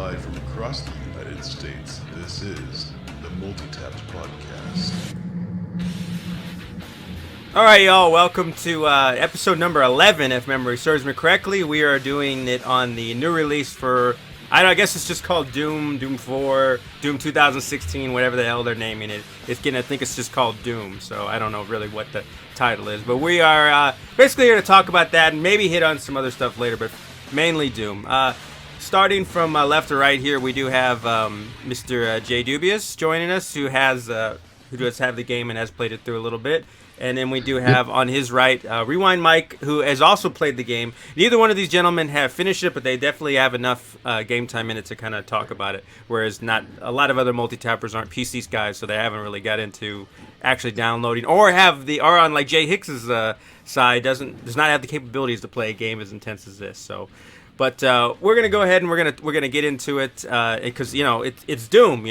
live from across the United States, this is the Multitapped Podcast. All right, y'all. Welcome to episode number 11, if memory serves me correctly. We are doing it on the new release for, I guess it's just called Doom, Doom 4, Doom 2016, whatever the hell they're naming it. I think it's just called Doom, so I don't know really what the title is. But we are basically here to talk about that and maybe hit on some other stuff later, but mainly Doom. Starting from left to right here, we do have Mr. J. Dubious joining us, who does have the game and has played it through a little bit. And then we do have on his right, Rewind Mike, who has also played the game. Neither one of these gentlemen have finished it, but they definitely have enough game time in it to kind of talk about it. Whereas not a lot of other multi-tappers aren't PCs guys, so they haven't really got into actually downloading or on like Jay Hicks's side does not have the capabilities to play a game as intense as this. So, but we're gonna go ahead and we're gonna get into it because it's Doom,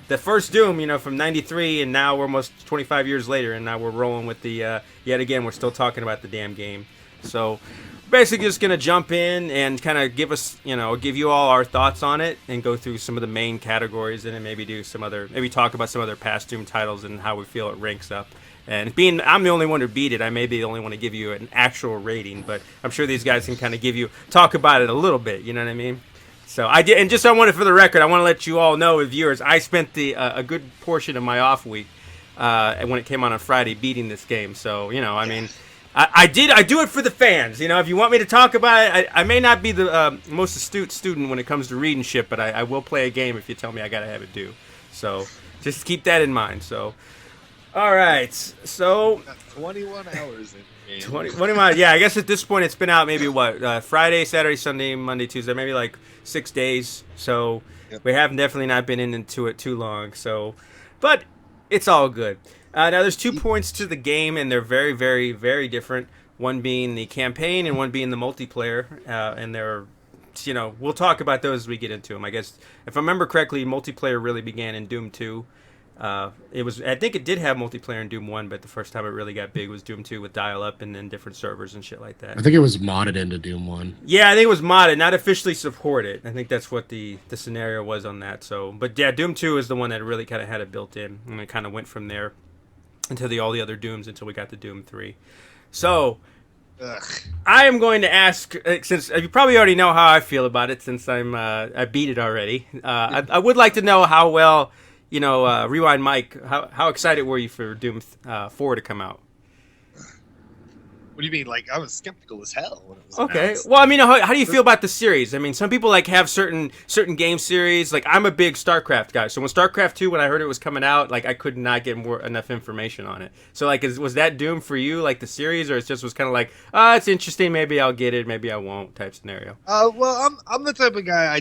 The first Doom, from 93, and now we're almost 25 years later, and now we're rolling with the, yet again, we're still talking about the damn game. So, basically just going to jump in and kind of give you all our thoughts on it, and go through some of the main categories, and then maybe talk about some other past Doom titles and how we feel it ranks up. And being I'm the only one who beat it, I may be the only one to give you an actual rating, but I'm sure these guys can kind of talk about it a little bit, you know what I mean? So I did, and just I wanted for the record, I want to let you all know, viewers, I spent a good portion of my off week when it came on Friday beating this game. So I do it for the fans. If you want me to talk about it, I may not be the most astute student when it comes to reading shit, but I will play a game if you tell me I gotta have it due. So just keep that in mind. So all right, so 21 hours in. 21. Yeah, I guess at this point it's been out maybe Friday, Saturday, Sunday, Monday, Tuesday, maybe like 6 days. So yep. We have definitely not been into it too long. So, but it's all good. Now there's 2 points to the game, and they're very, very, very different. One being the campaign, and one being the multiplayer. And they're, we'll talk about those as we get into them. I guess if I remember correctly, multiplayer really began in Doom 2. I think it did have multiplayer in Doom 1, but the first time it really got big was Doom 2 with dial-up and then different servers and shit like that. I think it was modded into Doom 1. Yeah, I think it was modded, not officially supported. I think that's what the scenario was on that. So, but yeah, Doom 2 is the one that really kind of had it built in, and it kind of went from there until all the other Dooms until we got to Doom 3. So, I am going to ask, since you probably already know how I feel about it, since I beat it already. I would like to know how well. Rewind Mike, how excited were you for Doom 4 to come out? What do you mean? Like, I was skeptical as hell when it was okay. announced. Well, how do you feel about the series? Some people have certain game series. Like, I'm a big StarCraft guy. So when StarCraft 2, when I heard it was coming out, like, I could not get enough information on it. So, like, was that Doom for you, like, the series? Or it just was kind of like, it's interesting, maybe I'll get it, maybe I won't type scenario? Well, I'm the type of guy I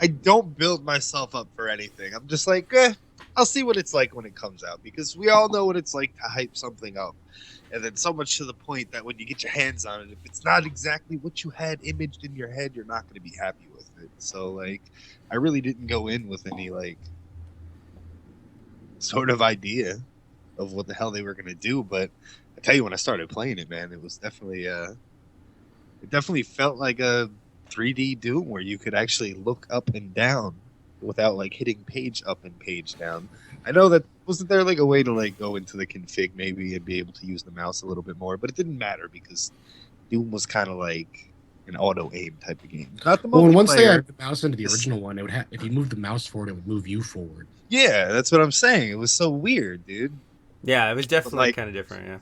don't build myself up for anything. I'm just like, I'll see what it's like when it comes out, because we all know what it's like to hype something up. And then so much to the point that when you get your hands on it, if it's not exactly what you had imaged in your head, you're not going to be happy with it. So, like, I really didn't go in with any, like, sort of idea of what the hell they were going to do. But I tell you, when I started playing it, man, it was definitely, it definitely felt like a 3D Doom where you could actually look up and down without like hitting page up and page down. I know that wasn't there like a way to like go into the config maybe and be able to use the mouse a little bit more, but it didn't matter because Doom was kind of like an auto aim type of game. Not the well, once they had the mouse into the original one, it would if you moved the mouse forward, it would move you forward. Yeah, that's what I'm saying. It was so weird, dude. Yeah, it was definitely kind of different. Yeah.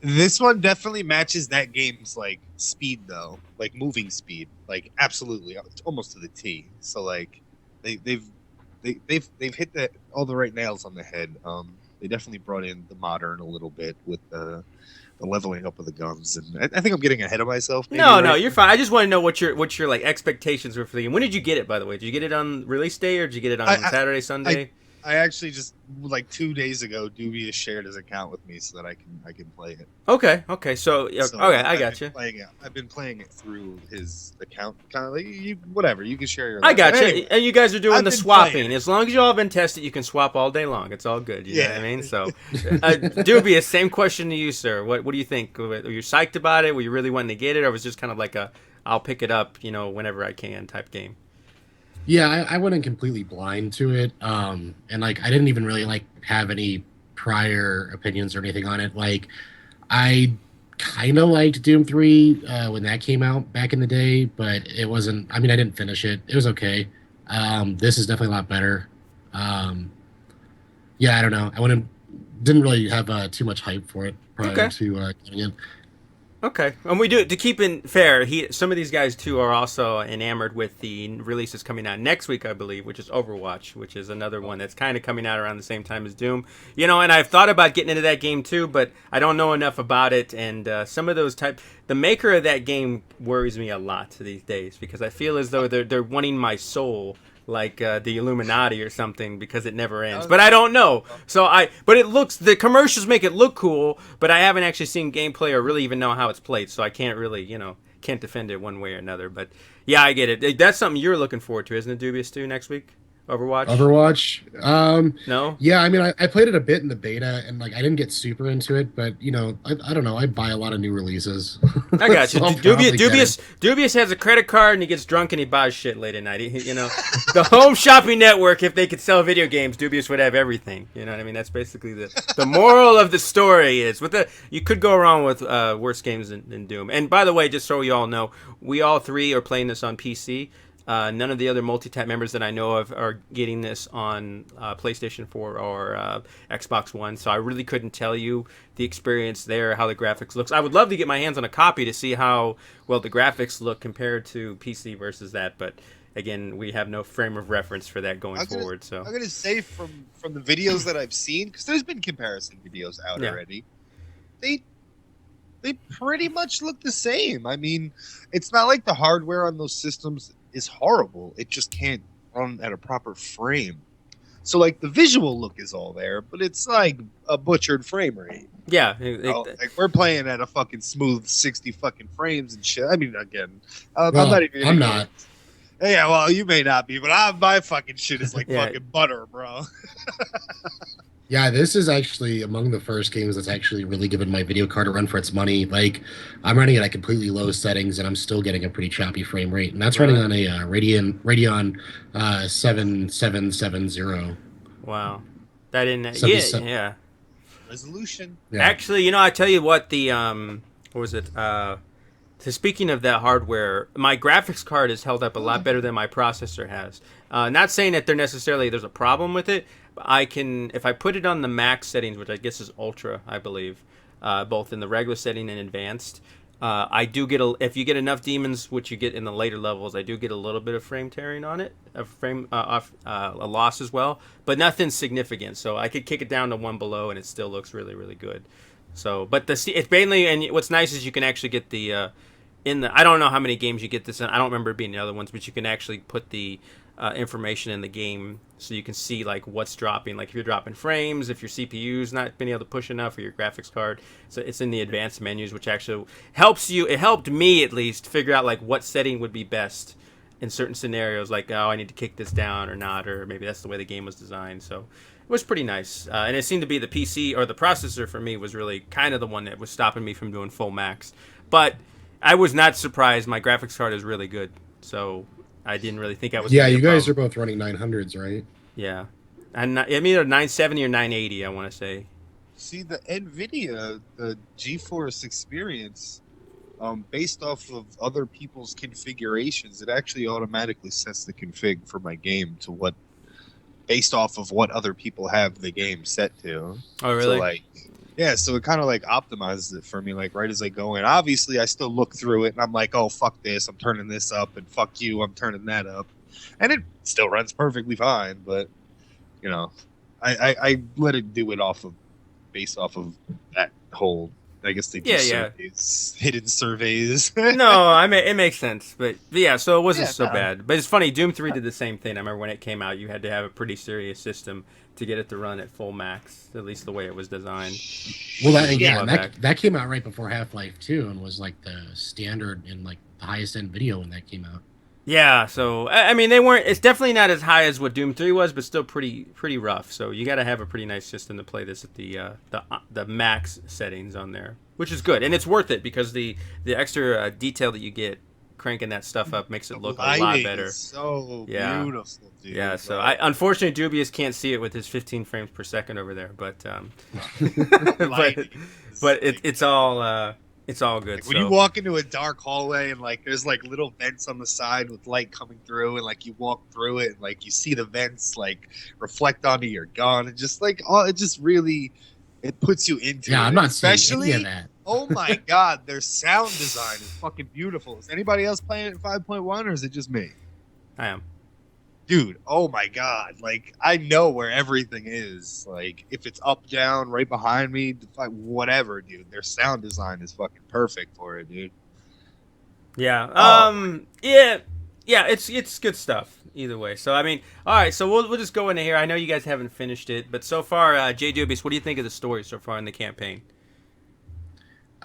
This one definitely matches that game's like speed though, like moving speed, like absolutely, almost to the T. So like, they've hit all the right nails on the head. They definitely brought in the modern a little bit with the leveling up of the guns, and I think I'm getting ahead of myself. Maybe, no, you're fine. I just want to know what your like expectations were for the game. When did you get it, by the way? Did you get it on release day or did you get it on Saturday, Sunday? I actually just like 2 days ago, Dubious shared his account with me so that I can play it. Okay. So I got you. I've been playing it through his account, kind of like whatever. You can share your. I got you. Anyway, and you guys are doing the swapping. As long as you all have been tested, you can swap all day long. It's all good. You know what I mean? So, Dubious, same question to you, sir. What do you think? Were you psyched about it? Were you really wanting to get it, or was it just kind of like a I'll pick it up, whenever I can type game? Yeah, I went in completely blind to it, and like I didn't even really like have any prior opinions or anything on it. Like I kind of liked Doom 3 when that came out back in the day, but it wasn't. I mean, I didn't finish it. It was okay. This is definitely a lot better. Um, yeah, I don't know. I wouldn't didn't really have too much hype for it prior Okay. to getting in. Okay, and we do to keep it fair. Some of these guys too are also enamored with the releases coming out next week, I believe, which is Overwatch, which is another one that's kind of coming out around the same time as Doom. And I've thought about getting into that game too, but I don't know enough about it. And some of those the maker of that game worries me a lot these days because I feel as though they're wanting my soul like the Illuminati or something because it never ends. But I don't know. But the commercials make it look cool, but I haven't actually seen gameplay or really even know how it's played, so I can't really, can't defend it one way or another. But yeah, I get it. That's something you're looking forward to, isn't it, Dubious 2 next week? Overwatch? Overwatch. No? Yeah, I mean, I played it a bit in the beta, and like I didn't get super into it, but I don't know. I buy a lot of new releases. I got you. So I'll probably get it. Dubious has a credit card and he gets drunk and he buys shit late at night. The Home Shopping Network, if they could sell video games, Dubious would have everything. You know what I mean? That's basically the moral of the story is you could go wrong with worse games than Doom. And by the way, just so you all know, we all three are playing this on PC. None of the other Multitapped members that I know of are getting this on PlayStation 4 or Xbox One, so I really couldn't tell you the experience there, how the graphics looks. I would love to get my hands on a copy to see how well the graphics look compared to PC versus that, but again, we have no frame of reference for that going forward. So I'm gonna say from the videos that I've seen, because there's been comparison videos out already, they pretty much look the same. I mean, it's not like the hardware on those systems is horrible. It just can't run at a proper frame. So like the visual look is all there, but it's like a butchered frame rate. yeah, Like we're playing at a fucking smooth 60 fucking frames and shit. I mean, again, I'm Well, not even. I'm not. Yeah, well, you may not be, but my fucking shit is like fucking butter, bro. Yeah, this is actually among the first games that's actually really given my video card a run for its money. Like, I'm running it at completely low settings, and I'm still getting a pretty choppy frame rate. And that's running on a Radeon 7770. wow. That didn't. Yeah. Resolution. Yeah. Actually, I tell you what, what was it? So speaking of that hardware, my graphics card has held up a lot better than my processor has. Not saying that there's a problem with it, but if I put it on the max settings, which I guess is ultra, I believe, both in the regular setting and advanced, I do get if you get enough demons, which you get in the later levels, I do get a little bit of frame tearing on it, a loss as well, but nothing significant. So I could kick it down to one below, and it still looks really, really good. So, but it's mainly, and what's nice is you can actually get I don't know how many games you get this in. I don't remember it being the other ones, but you can actually put the information in the game so you can see like what's dropping, like if you're dropping frames, if your CPU's not being able to push enough, or your graphics card. So it's in the advanced menus, which actually helps you. It helped me at least figure out like what setting would be best in certain scenarios, like I need to kick this down or not, or maybe that's the way the game was designed. So it was pretty nice, and it seemed to be the PC or the processor for me was really kind of the one that was stopping me from doing full max. But I was not surprised. My graphics card is really good, so I didn't really think I was. Yeah, you guys are both running 900s, right? Yeah, and I'm either 970 or 980. I want to say. See, the NVIDIA, the GeForce experience, based off of other people's configurations, it actually automatically sets the config for my game to based off of what other people have the game set to. Oh, really? So so it kind of like optimizes it for me, like right as I go in. Obviously, I still look through it and I'm like, oh, fuck this, I'm turning this up, and fuck you, I'm turning that up. And it still runs perfectly fine, but, I let it do it based off of that whole, I guess they do surveys, hidden surveys. No, it makes sense, but yeah, so it wasn't so bad. But it's funny, Doom 3 did the same thing. I remember when it came out, you had to have a pretty serious system to get it to run at full max, at least the way it was designed. Well, that came out right before Half-Life 2 and was like the standard in like the highest end video when that came out. Yeah, so I mean, it's definitely not as high as what Doom 3 was, but still pretty rough. So you got to have a pretty nice system to play this at the max settings on there, which is good, and it's worth it because the extra detail that you get cranking that stuff up makes it The look a lot lighting better. is so Yeah. beautiful, dude. Yeah, so Like, unfortunately Dubious can't see it with his 15 frames per second over there, but but lighting is, but like, it's all good. like when you walk into a dark hallway and like there's like little vents on the side with light coming through, and like you walk through it and like you see the vents like reflect onto your gun, and just like it just really it puts you into it. Yeah, I'm not seeing any Especially, of that. oh my god, their sound design is fucking beautiful. Is anybody else playing it in 5.1 or is it just me? I am. Dude, oh my god, like I know where everything is. Like if it's up, down, right behind me, whatever, dude. Their sound design is fucking perfect for it, dude. Yeah. Oh. Yeah, it's good stuff either way. So I mean, all right, so we'll just go into here. I know you guys haven't finished it, but so far Jay Dubious, what do you think of the story so far in the campaign?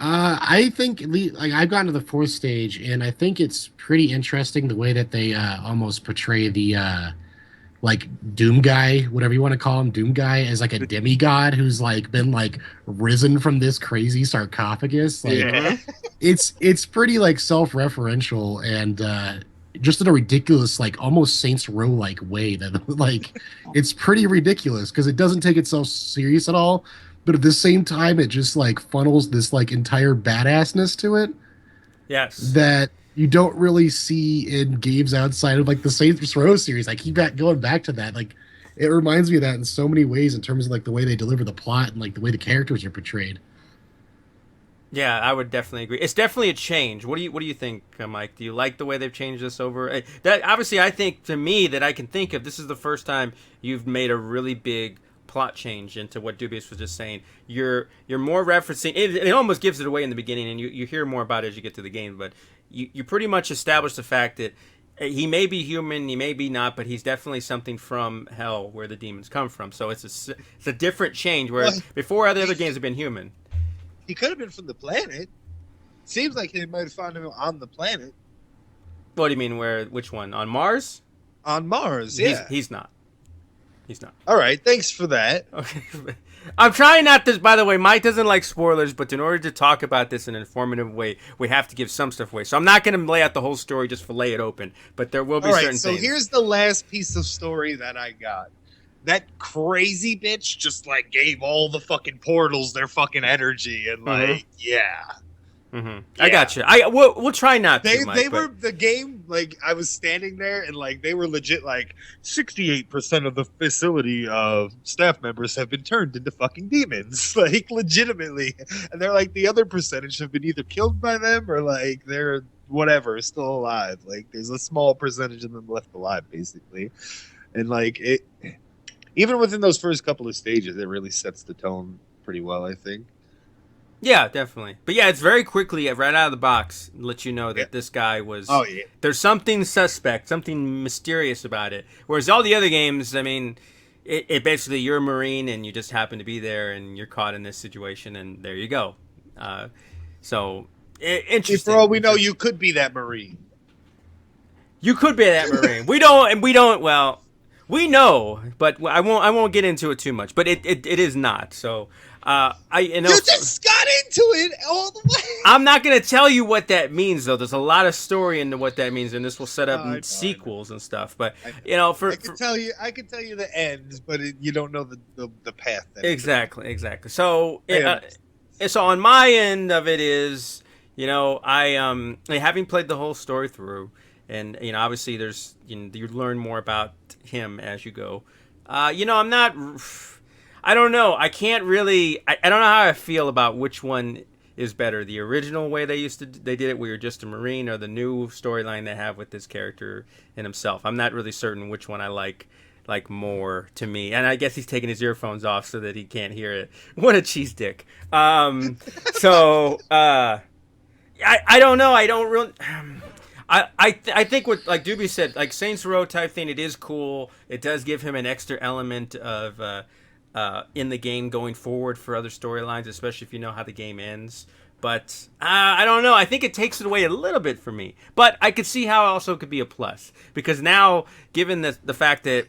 I think like I've gotten to the fourth stage, and I think it's pretty interesting the way that they almost portray the like Doom guy, whatever you want to call him, Doom guy, as like a demigod who's like been like risen from this crazy sarcophagus. Like Yeah. it's pretty like self-referential and just in a ridiculous like almost Saints Row like way that like it's pretty ridiculous because it doesn't take itself serious at all, but at the same time it just like funnels this like entire badassness to it Yes. that you don't really see in games outside of like the Saints Row series. I keep going back to that. Like it reminds me of that in so many ways in terms of like the way they deliver the plot and like the way the characters are portrayed. Yeah, I would definitely agree. It's definitely a change. What do you think, Mike? Do you like the way they've changed this over? That obviously, I think to me that I can think of. This is the first time you've made a really big plot change into what Dubious was just saying. You're more referencing. It almost gives it away in the beginning, and you hear more about it as you get to the game. But you pretty much establish the fact that he may be human, he may be not, but he's definitely something from hell where the demons come from. So it's a different change. Where before the other games have been human. He could have been from the planet. Seems like they might have found him on the planet. What do you mean? Which one? On Mars? On Mars, yeah. He's not. He's not. All right, thanks for that. Okay. I'm trying not to. By the way, Mike doesn't like spoilers, but in order to talk about this in an informative way, we have to give some stuff away. So I'm not going to lay out the whole story, just fillet it open. But there will be certain things. So here's the last piece of story that I got. That crazy bitch just like gave all the fucking portals their fucking energy and like yeah. I got you. We'll try not to. Mike, they were the game like I was standing there and like they were legit like 68% of the facility of staff members have been turned into fucking demons like legitimately, and they're like the other percentage have been either killed by them or like they're whatever still alive. Like there's a small percentage of them left alive basically, and like it. Even within those first couple of stages, it really sets the tone pretty well, I think. Yeah, definitely. But yeah, it's very quickly, right out of the box, let you know that this guy was... Oh, yeah. There's something suspect, something mysterious about it. Whereas all the other games, I mean, it basically, you're a Marine and you just happen to be there and you're caught in this situation and there you go. Interesting. For all we know, you could be that Marine. You could be that Marine. We don't, well... We know, but I won't get into it too much. But it is not. So you just got into it all the way. I'm not gonna tell you what that means though. There's a lot of story into what that means, and this will set up sequels and stuff. But I can tell you the end, but you don't know the path. Exactly. So so on my end of it is, I having played the whole story through. And, obviously there's, you learn more about him as you go. I don't know. I can't really, I don't know how I feel about which one is better. The original way they did it where you're just a Marine, or the new storyline they have with this character and himself. I'm not really certain which one I like more to me. And I guess he's taking his earphones off so that he can't hear it. What a cheese dick. I don't know. I don't really... I think what like Doobie said, like Saints Row type thing, it is cool. It does give him an extra element of in the game going forward for other storylines, especially if you know how the game ends. But I don't know. I think it takes it away a little bit for me. But I could see how it also could be a plus, because now, given the fact that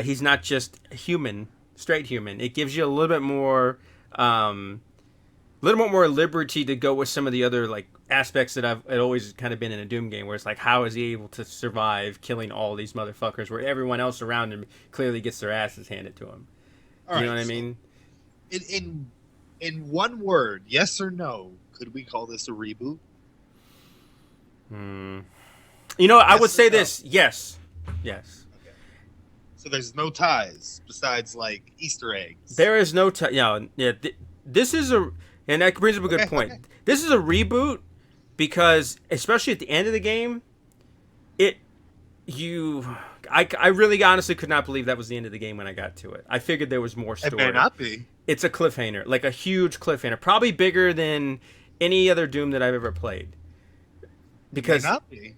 he's not just human, straight human, it gives you a little bit more. little bit more liberty to go with some of the other like aspects that I've it always kind of been in a Doom game, where it's like, how is he able to survive killing all these motherfuckers, where everyone else around him clearly gets their asses handed to him. All You know right, what I so mean? in one word, yes or no, could we call this a reboot? You know, I Yes would or say no? this. Yes. Yes. Okay. So there's no ties besides like Easter eggs. There is no this is a, and that brings up a good Okay, point. okay. This is a reboot because, especially at the end of the game, I really honestly could not believe that was the end of the game when I got to it. I figured there was more It story. may not be. It's a cliffhanger, like a huge cliffhanger, probably bigger than any other Doom that I've ever played. Because It may not be.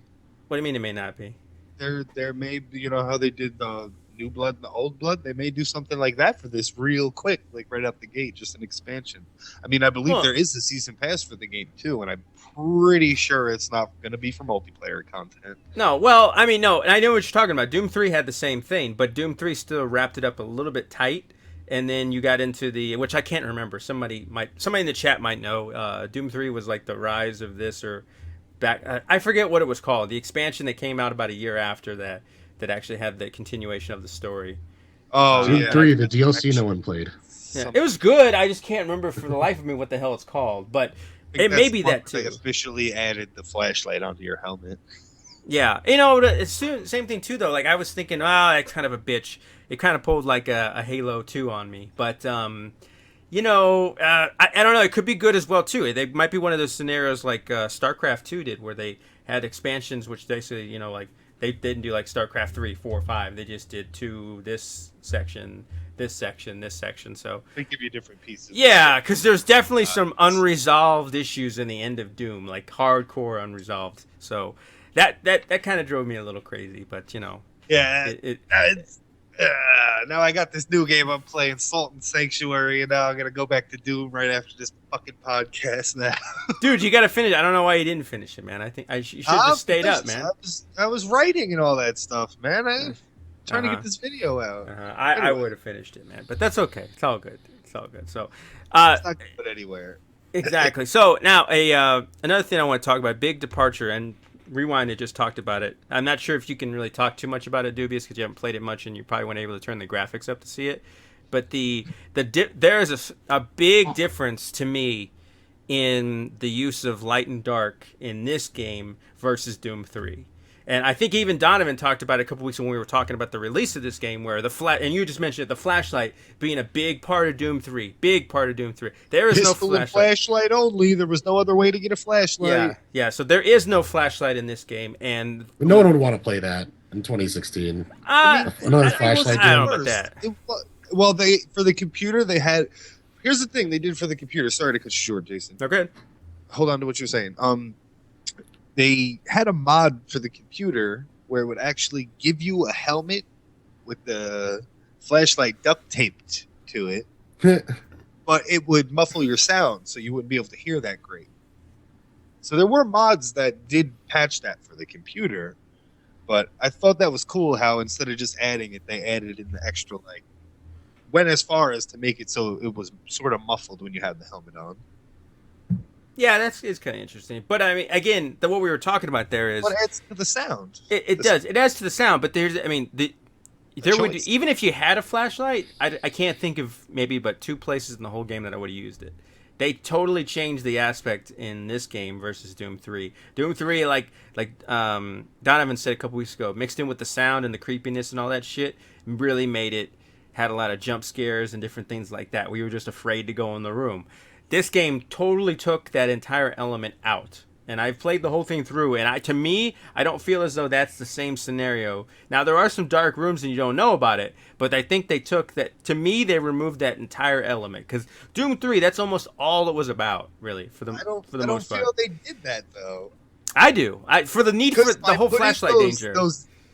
what do you mean it may not be? There may be, you know how they did the New Blood and the Old Blood. They may do something like that for this real quick, like right out the gate, just an expansion. I mean, I believe Huh. there is a season pass for the game too, and I'm pretty sure it's not going to be for multiplayer content. No, well, I mean, no, and I know what you're talking about. Doom 3 had the same thing, but Doom 3 still wrapped it up a little bit tight, and then you got into the, which I can't remember. Somebody in the chat might know. Doom 3 was like the rise of this, or back. I forget what it was called. The expansion that came out about a year after that actually had the continuation of the story. Oh Doom yeah, 3, the DLC no one played. Yeah, it was good. I just can't remember for the life of me what the hell it's called, but it may be that They too. officially added the flashlight onto your helmet. Yeah, you know, it's same thing too though. Like I was thinking, that's kind of a bitch. It kind of pulled like a Halo 2 on me, but you know, I don't know. It could be good as well too. They might be one of those scenarios like StarCraft 2 did, where they had expansions, which basically, you know, like they didn't do like StarCraft 3, 4, 5. They just did 2, this section, this section, this section. So They give you different pieces. yeah, because there's definitely some unresolved issues in the end of Doom, like hardcore unresolved. So that kind of drove me a little crazy, but you know, Yeah. Now I got this new game I'm playing, Salt and Sanctuary, and now I'm gonna go back to Doom right after this fucking podcast. Now, dude, you got to finish. I don't know why you didn't finish it, man. I think you should have just stayed up, man. I was writing and all that stuff, man. I'm trying to Uh-huh. get this video out. I Anyway. would have finished it, man, but that's okay. It's all good. It's all good. So, It's not going to put anywhere. exactly. So now another thing I want to talk about, big departure, and Rewind had just talked about it. I'm not sure if you can really talk too much about it, Dubious, because you haven't played it much and you probably weren't able to turn the graphics up to see it. But there is a big difference to me in the use of light and dark in this game versus Doom 3. And I think even Donovan talked about it a couple weeks when we were talking about the release of this game, where and you just mentioned it, the flashlight being a big part of Doom 3. Big part of Doom 3. There is no Pistol and flashlight. flashlight only. There was no other way to get a flashlight. Yeah. So there is no flashlight in this game, and No one would want to play that in 2016. Another flashlight I don't game. know about that. Well, they for the computer they had. Here's the thing they did for the computer. Sorry to cut you short, Jason. Okay. Hold on to what you're saying. They had a mod for the computer where it would actually give you a helmet with the flashlight duct taped to it, but it would muffle your sound, so you wouldn't be able to hear that great. So there were mods that did patch that for the computer, but I thought that was cool how instead of just adding it, they added in the extra, like, went as far as to make it so it was sort of muffled when you had the helmet on. Yeah, it's kind of interesting. But I mean, again, what we were talking about there is But it adds to the sound. it does. It adds to the sound, but there would, choice. even if you had a flashlight, I can't think of maybe but 2 places in the whole game that I would have used it. They totally changed the aspect in this game versus Doom 3. Doom 3, like Donovan said a couple weeks ago, mixed in with the sound and the creepiness and all that shit, really made it, had a lot of jump scares and different things like that. We were just afraid to go in the room. This game totally took that entire element out. And I've played the whole thing through, and to me, I don't feel as though that's the same scenario. Now, there are some dark rooms and you don't know about it, but I think they took that, to me, they removed that entire element. Because Doom 3, that's almost all it was about, really, for the most part. I don't feel they did that, though. I do. For the need for the whole flashlight danger.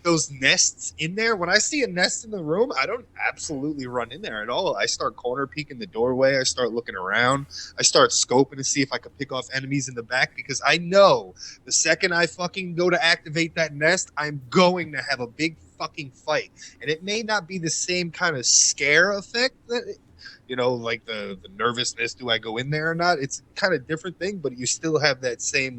Those nests in there, when I see a nest in the room, I don't absolutely run in there at all. I start corner peeking the doorway. I start looking around. I start scoping to see if I can pick off enemies in the back, because I know the second I fucking go to activate that nest, I'm going to have a big fucking fight. And it may not be the same kind of scare effect that like the nervousness. Do I go in there or not? It's kind of different thing, but you still have that same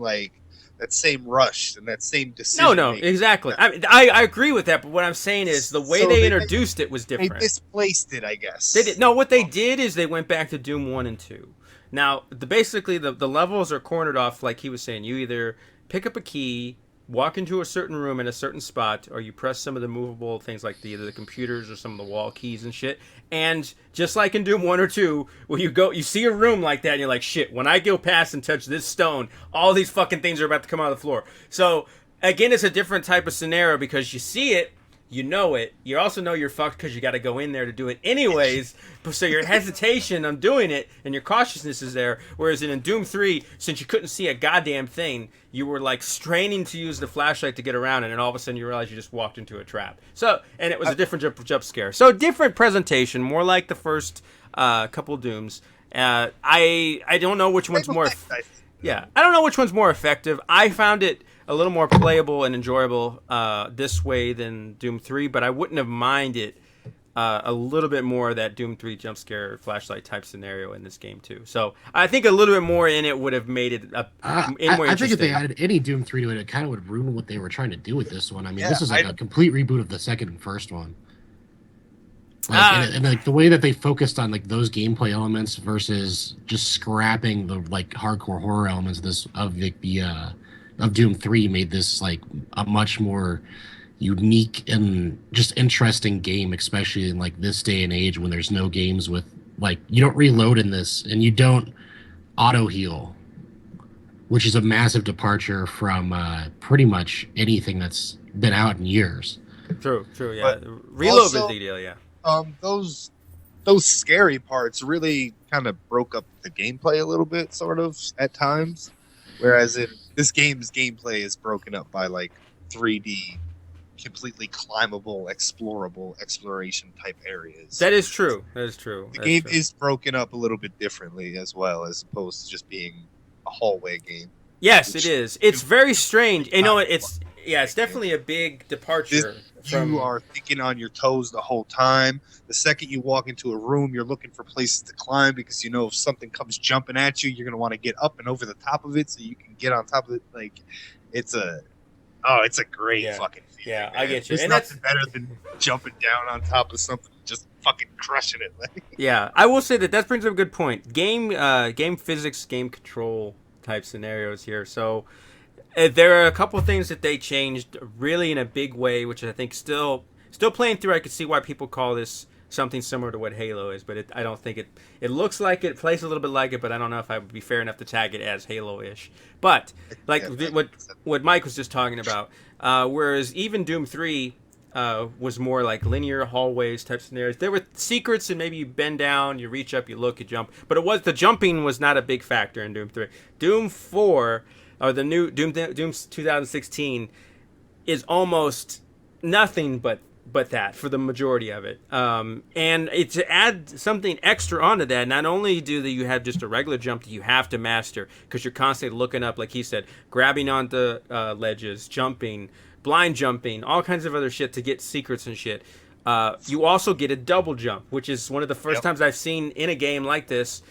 rush and that same decision. No, exactly. I agree with that, but what I'm saying is the way So they they- introduced it was They different. misplaced it, I guess. They did. No, what they did is they went back to Doom 1 and 2. Now, basically, the levels are cornered off, like he was saying. You either pick up a key, walk into a certain room in a certain spot, or you press some of the movable things like either the computers or some of the wall keys and shit. And just like in Doom 1 or 2, where you see a room like that, and you're like, shit, when I go past and touch this stone, all these fucking things are about to come out of the floor. So, again, it's a different type of scenario because you see it, you know it. You also know you're fucked because you got to go in there to do it anyways. So your hesitation on doing it and your cautiousness is there. Whereas in Doom 3, since you couldn't see a goddamn thing, you were like straining to use the flashlight to get around it, and all of a sudden you realize you just walked into a trap. So, and it was a different jump scare. So different presentation, more like the first couple Dooms. I don't know which one's more. Yeah, I don't know which one's more effective. I found it a little more playable and enjoyable this way than Doom 3, but I wouldn't have minded a little bit more of that Doom 3 jump scare flashlight type scenario in this game too. So I think a little bit more in it would have made it more interesting. I think if they added any Doom 3 to it, it kind of would ruin what they were trying to do with this one. I mean, this is like a complete reboot of the second and first one. And like the way that they focused on like those gameplay elements versus just scrapping the like hardcore horror elements of Doom 3 made this like a much more unique and just interesting game, especially in like this day and age when there's no games with like you don't reload in this and you don't auto heal, which is a massive departure from pretty much anything that's been out in years. True, yeah. Reload was the deal, yeah. Those scary parts really kind of broke up the gameplay a little bit, sort of at times. Whereas in this game's gameplay is broken up by like 3D, completely climbable, explorable, exploration type areas. That is true. The game is broken up a little bit differently as well, as opposed to just being a hallway game. Yes, it is. It's very strange. You know, it's definitely a big departure. You are thinking on your toes the whole time. The second you walk into a room, you're looking for places to climb because you know if something comes jumping at you, you're going to want to get up and over the top of it so you can get on top of it. Like, it's a great fucking feeling. Yeah, man. I get you. There's nothing better than jumping down on top of something and just fucking crushing it. Yeah, I will say that brings up a good point. Game physics, game control type scenarios here. So there are a couple of things that they changed really in a big way, which I think still playing through. I could see why people call this something similar to what Halo is, but I don't think it looks like it, plays a little bit like it, but I don't know if I would be fair enough to tag it as Halo-ish. But like what Mike was just talking about, whereas even Doom 3 was more like linear hallways type scenarios. There were secrets, and maybe you bend down, you reach up, you look, you jump, but the jumping was not a big factor in Doom 3. Doom 4, or the new Doom 2016, is almost nothing but that for the majority of it. And to add something extra onto that, not only you have just a regular jump that you have to master because you're constantly looking up, like he said, grabbing onto ledges, jumping, blind jumping, all kinds of other shit to get secrets and shit. You also get a double jump, which is one of the first times I've seen in a game like this,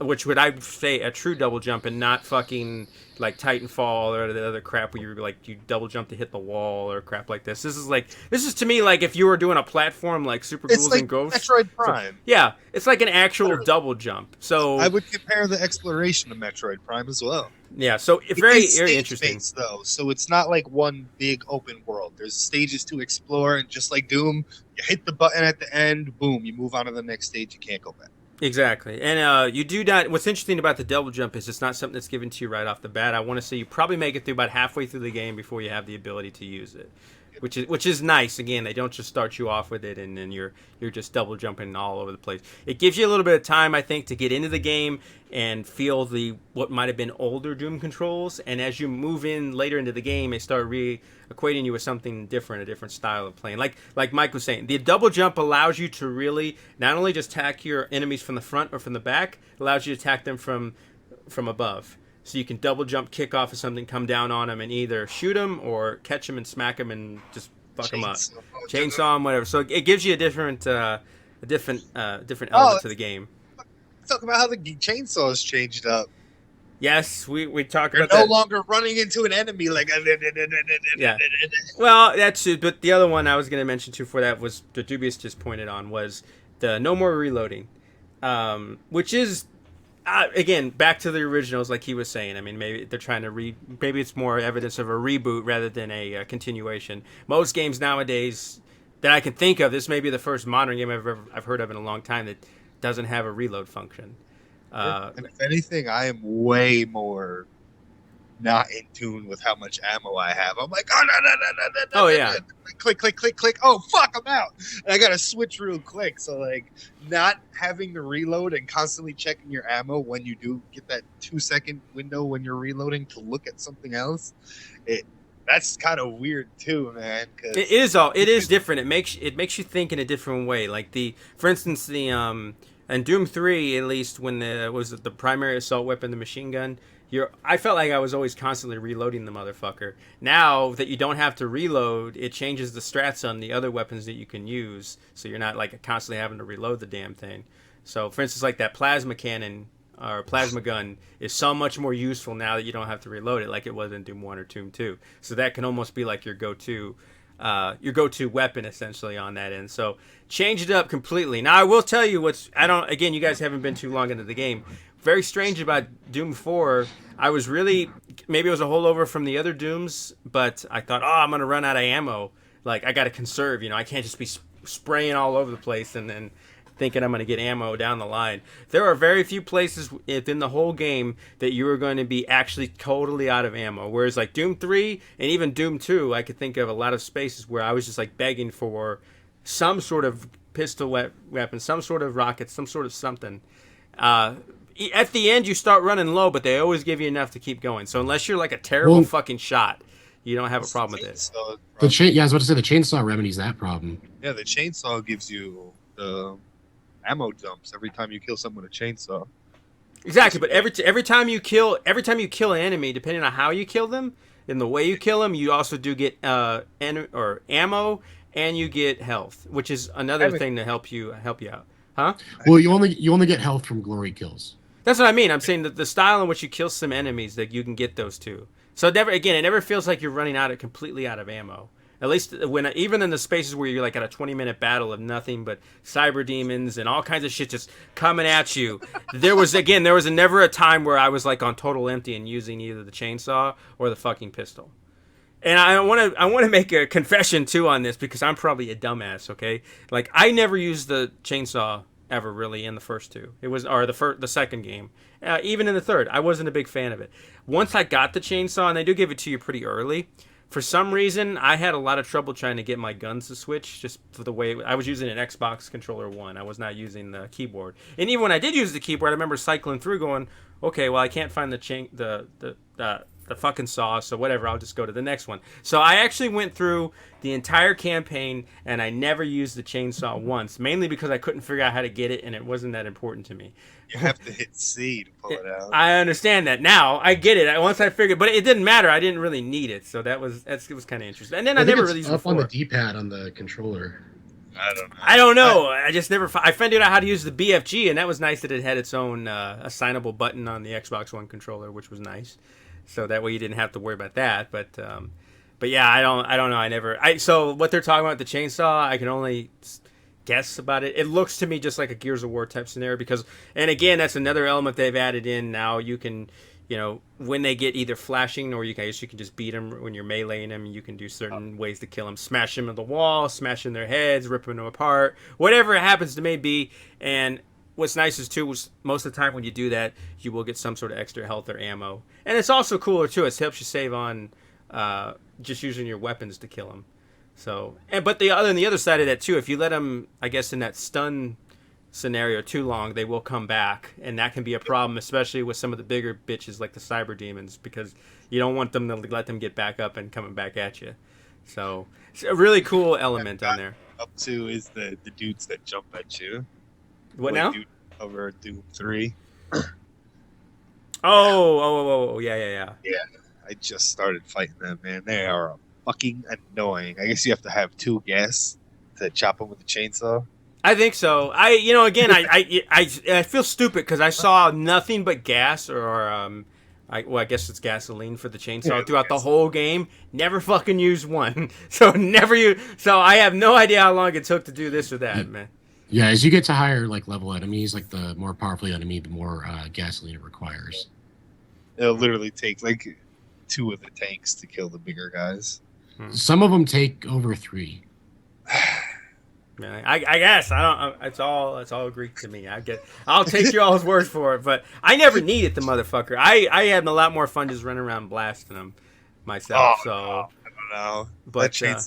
which would I say a true double jump and not fucking like Titanfall or the other crap where you double jump to hit the wall or crap like this. This is to me like if you were doing a platform like Super Ghouls like and Ghosts. Metroid Prime. So, yeah, it's like an actual double jump. So I would compare the exploration to Metroid Prime as well. Yeah, so very interesting. Though, so it's not like one big open world. There's stages to explore, and just like Doom, you hit the button at the end, boom, you move on to the next stage. You can't go back. Exactly, and you do not. What's interesting about the double jump is it's not something that's given to you right off the bat. I want to say you probably make it through about halfway through the game before you have the ability to use it, which is nice. Again, they don't just start you off with it and then you're just double jumping all over the place. It gives you a little bit of time, I think, to get into the game and feel what might have been older Doom controls. And as you move in later into the game, they start equating you with something different, a different style of playing. Like Mike was saying, the double jump allows you to really not only just attack your enemies from the front or from the back, it allows you to attack them from above. So you can double jump, kick off of something, come down on them, and either shoot them or catch them and smack them and just fuck them up. Chainsaw them, whatever. So it gives you a different different Oh, element to the game. talk about how the chainsaws changed up. Yes, we talked You're about no that. longer running into an enemy like. Yeah. Well, that's it. But the other one I was going to mention too for that was the Dubious just pointed on was the no more reloading, which is again back to the originals, like he was saying. I mean, maybe they're trying to maybe it's more evidence of a reboot rather than a continuation. Most games nowadays that I can think of, this may be the first modern game I've heard of in a long time that doesn't have a reload function. And if anything, I am way more not in tune with how much ammo I have. I'm like, oh no, no, no, no, no, Oh no, yeah. no. Click, click, click, click. Oh fuck, I'm out. And I gotta switch real quick. So like, not having to reload and constantly checking your ammo when you do get that 2-second window when you're reloading to look at something else, that's kind of weird too, man. It is different. It makes you think in a different way. Like for instance, the and Doom 3, at least when the primary assault weapon, the machine gun. I felt like I was always constantly reloading the motherfucker. Now that you don't have to reload, it changes the strats on the other weapons that you can use, so you're not like constantly having to reload the damn thing. So, for instance, like that plasma cannon or plasma gun is so much more useful now that you don't have to reload it, like it was in Doom 1 or Doom 2. So that can almost be like your go-to weapon essentially on that end. So change it up completely. Now I will tell you again, you guys haven't been too long into the game. Very strange about Doom 4. I was really, maybe it was a holdover from the other Dooms, but I thought, I'm going to run out of ammo. Like, I got to conserve, I can't just be spraying all over the place and then thinking I'm going to get ammo down the line. There are very few places within the whole game that you are going to be actually totally out of ammo. Whereas like Doom 3 and even Doom 2, I could think of a lot of spaces where I was just like begging for some sort of pistol weapon, some sort of rocket, some sort of something. At the end, you start running low, but they always give you enough to keep going. So unless you're like a terrible fucking shot, you don't have a problem with it. I was about to say the chainsaw remedies that problem. Yeah, the chainsaw gives you the ammo dumps every time you kill someone with a chainsaw. Exactly, but every time you kill an enemy, depending on how you kill them and the way you kill them, you also do get ammo and you get health, which is another thing to help you out. Huh? Well, you only get health from glory kills. That's what I mean. I'm saying that the style in which you kill some enemies, that you can get those too. So it never feels like you're running completely out of ammo. At least even in the spaces where you're like at a 20-minute battle of nothing but cyber demons and all kinds of shit just coming at you. There was never a time where I was like on total empty and using either the chainsaw or the fucking pistol. And I want to make a confession too on this because I'm probably a dumbass. Okay, like I never used the chainsaw ever really in the first two. It was the second game. Even in the third, I wasn't a big fan of it. Once I got the chainsaw, and they do give it to you pretty early. For some reason, I had a lot of trouble trying to get my guns to switch, just for the way I was using an Xbox controller one. I was not using the keyboard. And even when I did use the keyboard, I remember cycling through, going, "Okay, well, I can't find the fucking saw, so whatever, I'll just go to the next one." So I actually went through the entire campaign and I never used the chainsaw once, mainly because I couldn't figure out how to get it and it wasn't that important to me. You have to hit C to pull it out. I understand that now. I get it. Once I figured, but it didn't matter. I didn't really need it, so it was kind of interesting. And then I never really used it up on the D-pad on the controller. I don't know. I just never. I found out how to use the BFG, and that was nice that it had its own assignable button on the Xbox One controller, which was nice. So that way you didn't have to worry about that. But yeah, I don't know. So what they're talking about the chainsaw, I can only guess about it. It looks to me just like a Gears of War type scenario and again, that's another element they've added in. Now you can, when they get either flashing or you can just beat them when you're meleeing them. You can do certain ways to kill them, smash them in the wall, smashing their heads, ripping them apart, whatever it happens to may be. And what's nice is too, most of the time when you do that, you will get some sort of extra health or ammo. And it's also cooler too. It helps you save on just using your weapons to kill them. So, but the other side of that too, if you let them, I guess in that stun scenario too long, they will come back, and that can be a problem, especially with some of the bigger bitches like the cyber demons, because you don't want them to let them get back up and coming back at you. So, it's a really cool element on there. Up to is the dudes that jump at you. What now? Over Doom 3. Oh, yeah. Yeah, I just started fighting them, man. They are fucking annoying. I guess you have to have 2 gas to chop them with the chainsaw. I think so. Again, I feel stupid because I saw nothing but gas I guess it's gasoline for the chainsaw throughout the whole game. Never fucking used one. So I have no idea how long it took to do this or that, man. Yeah, as you get to higher like level enemies, like the more powerful the enemy, the more gasoline it requires. It'll literally take like 2 of the tanks to kill the bigger guys. Some of them take over 3. Man, I guess I don't. It's all Greek to me. I'll take your all's word for it. But I never needed the motherfucker. I had a lot more fun just running around blasting them myself. I don't know. But that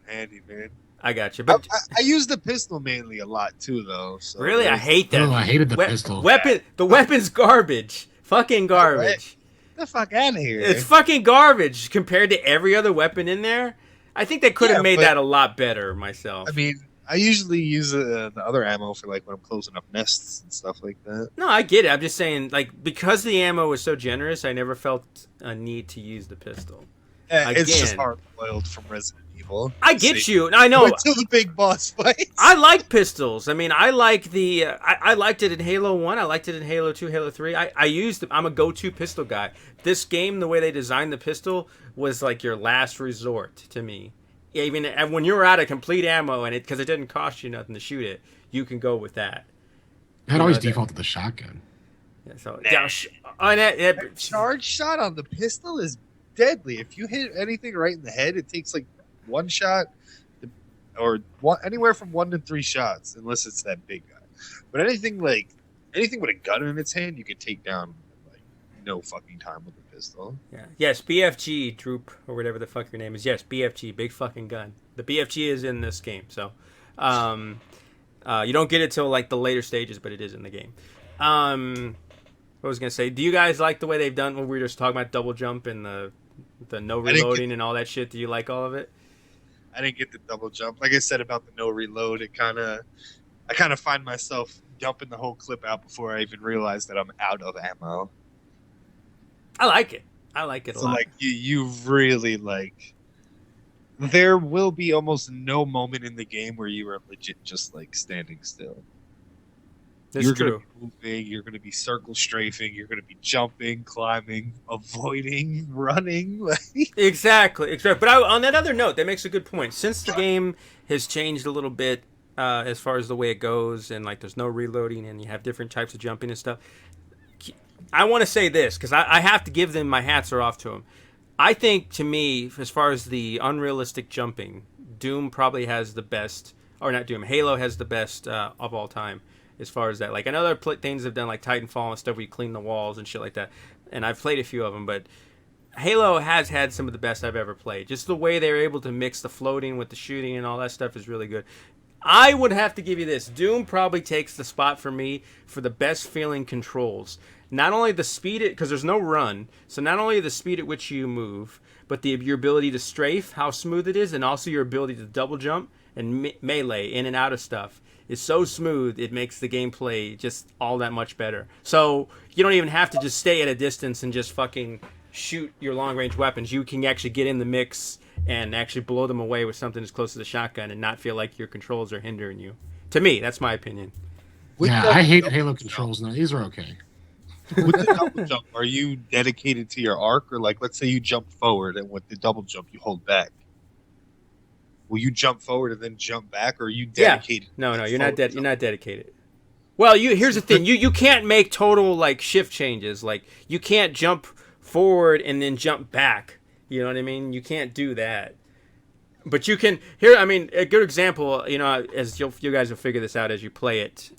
handy, man. I got you. But I use the pistol mainly a lot too, though. So really, I hate that. Oh, I hated the pistol. The weapon's garbage. Fucking garbage. Get the fuck out of here. It's fucking garbage compared to every other weapon in there. I think they could have made that a lot better myself. I mean, I usually use the other ammo for like when I'm closing up nests and stuff like that. No, I get it. I'm just saying, like, because the ammo was so generous, I never felt a need to use the pistol. It's just hard-boiled from Resident Evil. I get you. I know. Until the big boss fight. I like pistols. I mean, I like I liked it in Halo 1. I liked it in Halo 2, Halo 3. I'm a go-to pistol guy. This game, the way they designed the pistol, was like your last resort to me. Even when you're out of complete ammo and because it didn't cost you nothing to shoot it, you can go with that. I'd always default to the shotgun. Yeah, so that charge shot on the pistol is deadly. If you hit anything right in the head, it takes like 1 shot or anywhere from 1 to 3 shots, unless it's that big guy. But anything with a gun in its hand, you could take down like no fucking time with a pistol. Yeah. Yes, BFG Droop or whatever the fuck your name is. Yes, BFG, big fucking gun. The BFG is in this game, so you don't get it till like the later stages, but it is in the game. What was I gonna say? Do you guys like the way they've done when we were just talking about double jump and the no reloading and all that shit? Do you like all of it? I didn't get the double jump. Like I said about the no reload, I kind of find myself dumping the whole clip out before I even realize that I'm out of ammo. I like it. I like it a lot. So like you really like. There will be almost no moment in the game where you are legit just like standing still. That's true. Going to be moving. You're going to be circle strafing. You're going to be jumping, climbing, avoiding, running. Exactly. But on that other note, that makes a good point. Since the game has changed a little bit as far as the way it goes, and like there's no reloading, and you have different types of jumping and stuff. I want to say this because I have to give them my hats are off to them. I think, to me, as far as the unrealistic jumping, Doom probably has the best, or not Doom, Halo has the best of all time as far as that. Like, I know other things have done, like Titanfall and stuff where you clean the walls and shit like that, and I've played a few of them, but Halo has had some of the best I've ever played. Just the way they're able to mix the floating with the shooting and all that stuff is really good. I would have to give you this. Doom probably takes the spot for me for the best feeling controls. Not only the speed, because there's no run, so not only the speed at which you move, but your ability to strafe, how smooth it is, and also your ability to double jump and melee in and out of stuff is so smooth, it makes the gameplay just all that much better. So you don't even have to just stay at a distance and just fucking shoot your long-range weapons. You can actually get in the mix and actually blow them away with something as close as a shotgun and not feel like your controls are hindering you. To me, that's my opinion. Yeah, I hate Halo controls now. These are okay. With the double jump, are you dedicated to your arc, or like, let's say you jump forward and with the double jump you hold back? Will you jump forward and then jump back, or are you dedicated? Yeah. No, you're not dedicated. Well, here's the thing: you can't make total like shift changes. Like you can't jump forward and then jump back. You know what I mean? You can't do that. But you can a good example, as you guys will figure this out as you play it.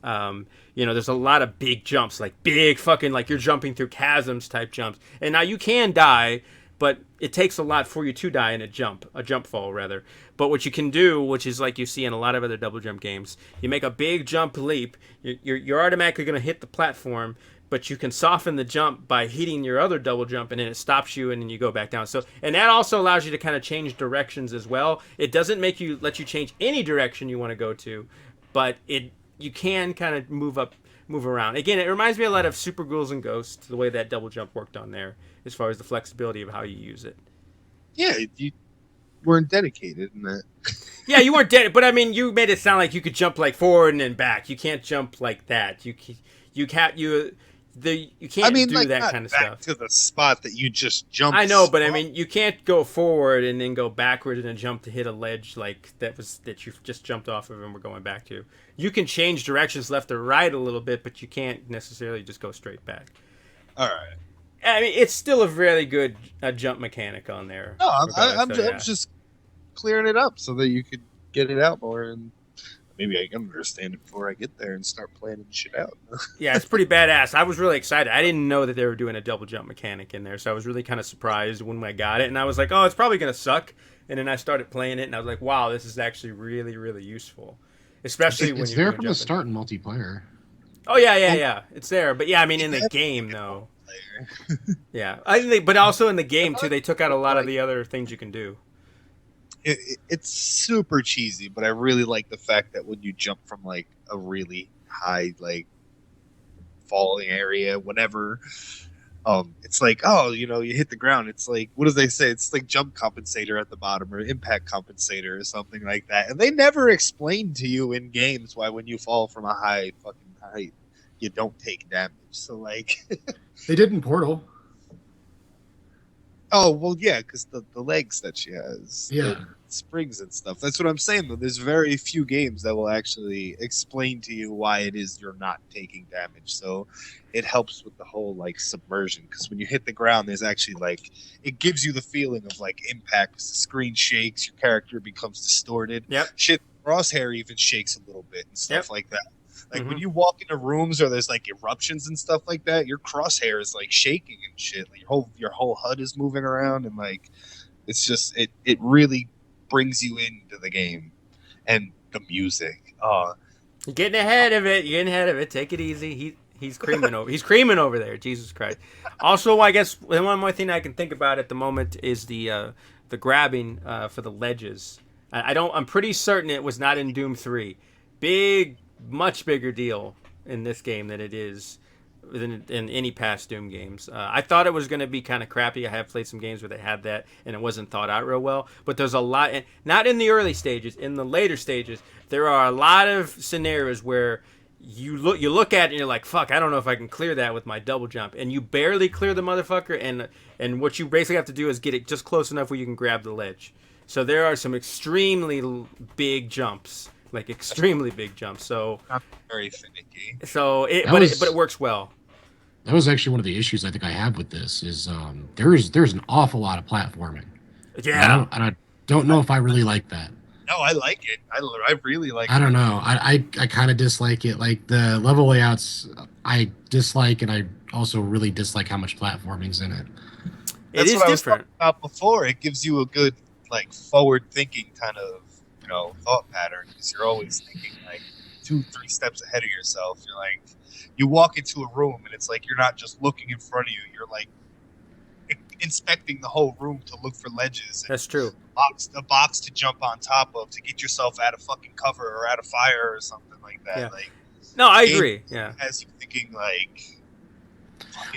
There's a lot of big jumps, like big fucking, like you're jumping through chasms type jumps. And now you can die, but it takes a lot for you to die in a jump fall rather. But what you can do, which is like you see in a lot of other double jump games, you make a big jump leap, you're automatically going to hit the platform, but you can soften the jump by hitting your other double jump, and then it stops you, and then you go back down. So, and that also allows you to kind of change directions as well. It doesn't let you change any direction you want to go to, but you can kind of move around. Again, it reminds me a lot of Super Ghouls and Ghosts, the way that double jump worked on there, as far as the flexibility of how you use it. Yeah, weren't dedicated in that. Yeah, you weren't dead, but I mean, you made it sound like you could jump like forward and then back. You can't jump like that. You can't I mean, do like, that not kind of back stuff. to the spot that you just jumped. I know, but I from. mean, you can't go forward and then go backward and then jump to hit a ledge like that you just jumped off of and we're going back to. You can change directions left or right a little bit, but you can't necessarily just go straight back. All right. I mean, it's still a really good jump mechanic on there. No, I'm I'm just clearing it up so that you could get it out more, and maybe I can understand it before I get there and start planning shit out. Yeah, it's pretty badass. I was really excited. I didn't know that they were doing a double jump mechanic in there, so I was really kind of surprised when I got it, and I was like, oh, it's probably going to suck. And then I started playing it, and I was like, wow, this is actually really, really useful. Especially when it's you're there from the jumping. start in multiplayer. Oh, yeah. It's there. But yeah, I mean, in the game, though. Yeah. But also in the game, too, they took out a lot of the other things you can do. It's super cheesy, but I really like the fact that when you jump from like a really high like falling area, whatever, it's like, oh, you hit the ground. It's like, what do they say? It's like jump compensator at the bottom or impact compensator or something like that. And they never explain to you in games why when you fall from a high fucking height, you don't take damage. So like, They did in Portal. oh well, yeah, because the legs that she has, Yeah. the springs and stuff. That's what I'm saying. Though there's very few games that will actually explain to you why it is you're not taking damage. So it helps with the whole like submersion. Because when you hit the ground, there's actually like it gives you the feeling of like impact. The screen shakes, your character becomes distorted. Yep. Shit, crosshair even shakes a little bit and stuff like that. Like when Mhm. you walk into rooms or there's like eruptions and stuff like that, your crosshair is like shaking and shit. Like your whole HUD is moving around and like it's just it really brings you into the game. And the music. You're getting ahead of it. Take it easy. He's creaming over. He's creaming over there. Jesus Christ. Also, I guess one more thing I can think about at the moment is the grabbing for the ledges. I'm pretty certain it was not in Doom 3. Much bigger deal in this game than it is in any past Doom games. I thought it was going to be kind of crappy. I have played some games where they had that and it wasn't thought out real well. But there's a lot, and not in the early stages, in the later stages, there are a lot of scenarios where you look at it and you're like, fuck, I don't know if I can clear that with my double jump. And you barely clear the motherfucker, and what you basically have to do is get it just close enough where you can grab the ledge. So there are some extremely big jumps. Like extremely big jumps. So not very finicky. So but it works well. That was actually one of the issues I think I have with this is there's an awful lot of platforming. Yeah. And I don't know if I really like that. No, I like it. I really like it. I don't know. I kind of dislike it. Like the level layouts I dislike, and I also really dislike how much platforming's in it. That's It is what I was different. talking about before. It gives you a good like forward thinking kind of thought pattern because you're always thinking like 2-3 steps ahead of yourself. You're like, you walk into a room and it's like you're not just looking in front of you. You're like inspecting the whole room to look for ledges. And That's true. a box to jump on top of to get yourself out of fucking cover or out of fire or something like that. Yeah. Like, No, I agree. Yeah. Has you thinking like.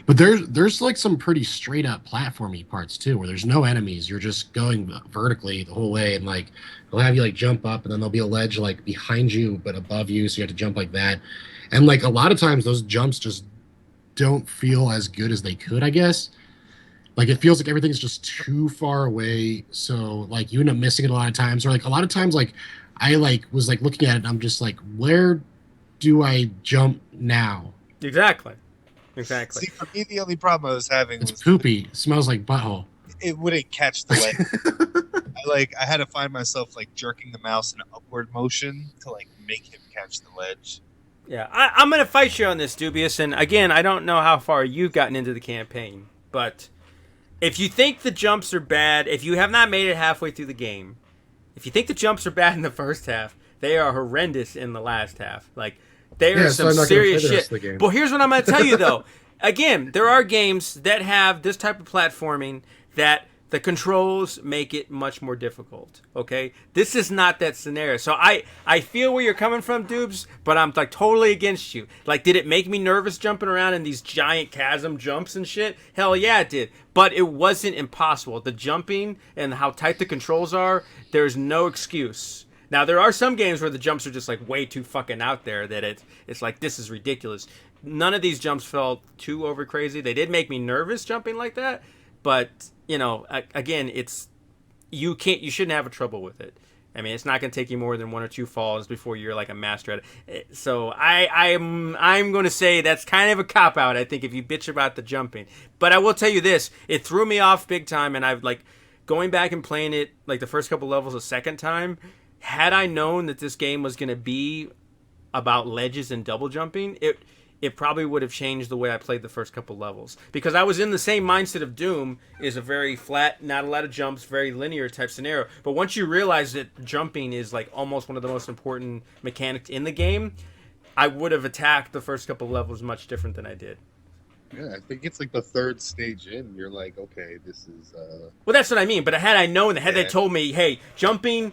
But there's like some pretty straight up platformy parts too, where there's no enemies. You're just going vertically the whole way, and like they'll have you like jump up, and then there'll be a ledge like behind you but above you, so you have to jump like that. And like a lot of times those jumps just don't feel as good as they could, I guess. Like it feels like everything's just too far away, so like you end up missing it a lot of times. Or like a lot of times, like I like was like looking at it, and I'm just like, where do I jump now? Exactly. See, for me, the only problem I was having It's was poopy. It smells like butthole. it wouldn't catch the ledge. I had to find myself like jerking the mouse in an upward motion to like make him catch the ledge. Yeah, I'm gonna fight you on this, Dubious. And again, I don't know how far you've gotten into the campaign, but if you think the jumps are bad, if you have not made it halfway through the game, if you think the jumps are bad in the first half, they are horrendous in the last half. Like. There's some serious shit. But here's what I'm going to tell you, though. Again, there are games that have this type of platforming that The controls make it much more difficult, okay? This is not that scenario. So I feel where you're coming from, Dubes, but I'm like totally against you. Like, did it make me nervous jumping around in these giant chasm jumps and shit? Hell yeah, it did. But it wasn't impossible. The jumping and how tight the controls are, there's no excuse. Now, there are some games where the jumps are just like way too fucking out there that it's like, this is ridiculous. None of these jumps felt too over crazy. They did make me nervous jumping like that, but you know, again, you shouldn't have a trouble with it. I mean, it's not going to take you more than 1 or 2 falls before you're like a master at it. So I'm going to say that's kind of a cop out. I think if you bitch about the jumping, but I will tell you this: it threw me off big time, and I've like going back and playing it like the first couple levels a second time. Had I known that this game was going to be about ledges and double jumping, it probably would have changed the way I played the first couple levels. Because I was in the same mindset of Doom, is a very flat, not a lot of jumps, very linear type scenario. But once you realize that jumping is like almost one of the most important mechanics in the game, I would have attacked the first couple levels much different than I did. Yeah, I think it's like the 3rd stage in. You're like, okay, this is... Well, that's what I mean. But had I known, had they told me, hey, jumping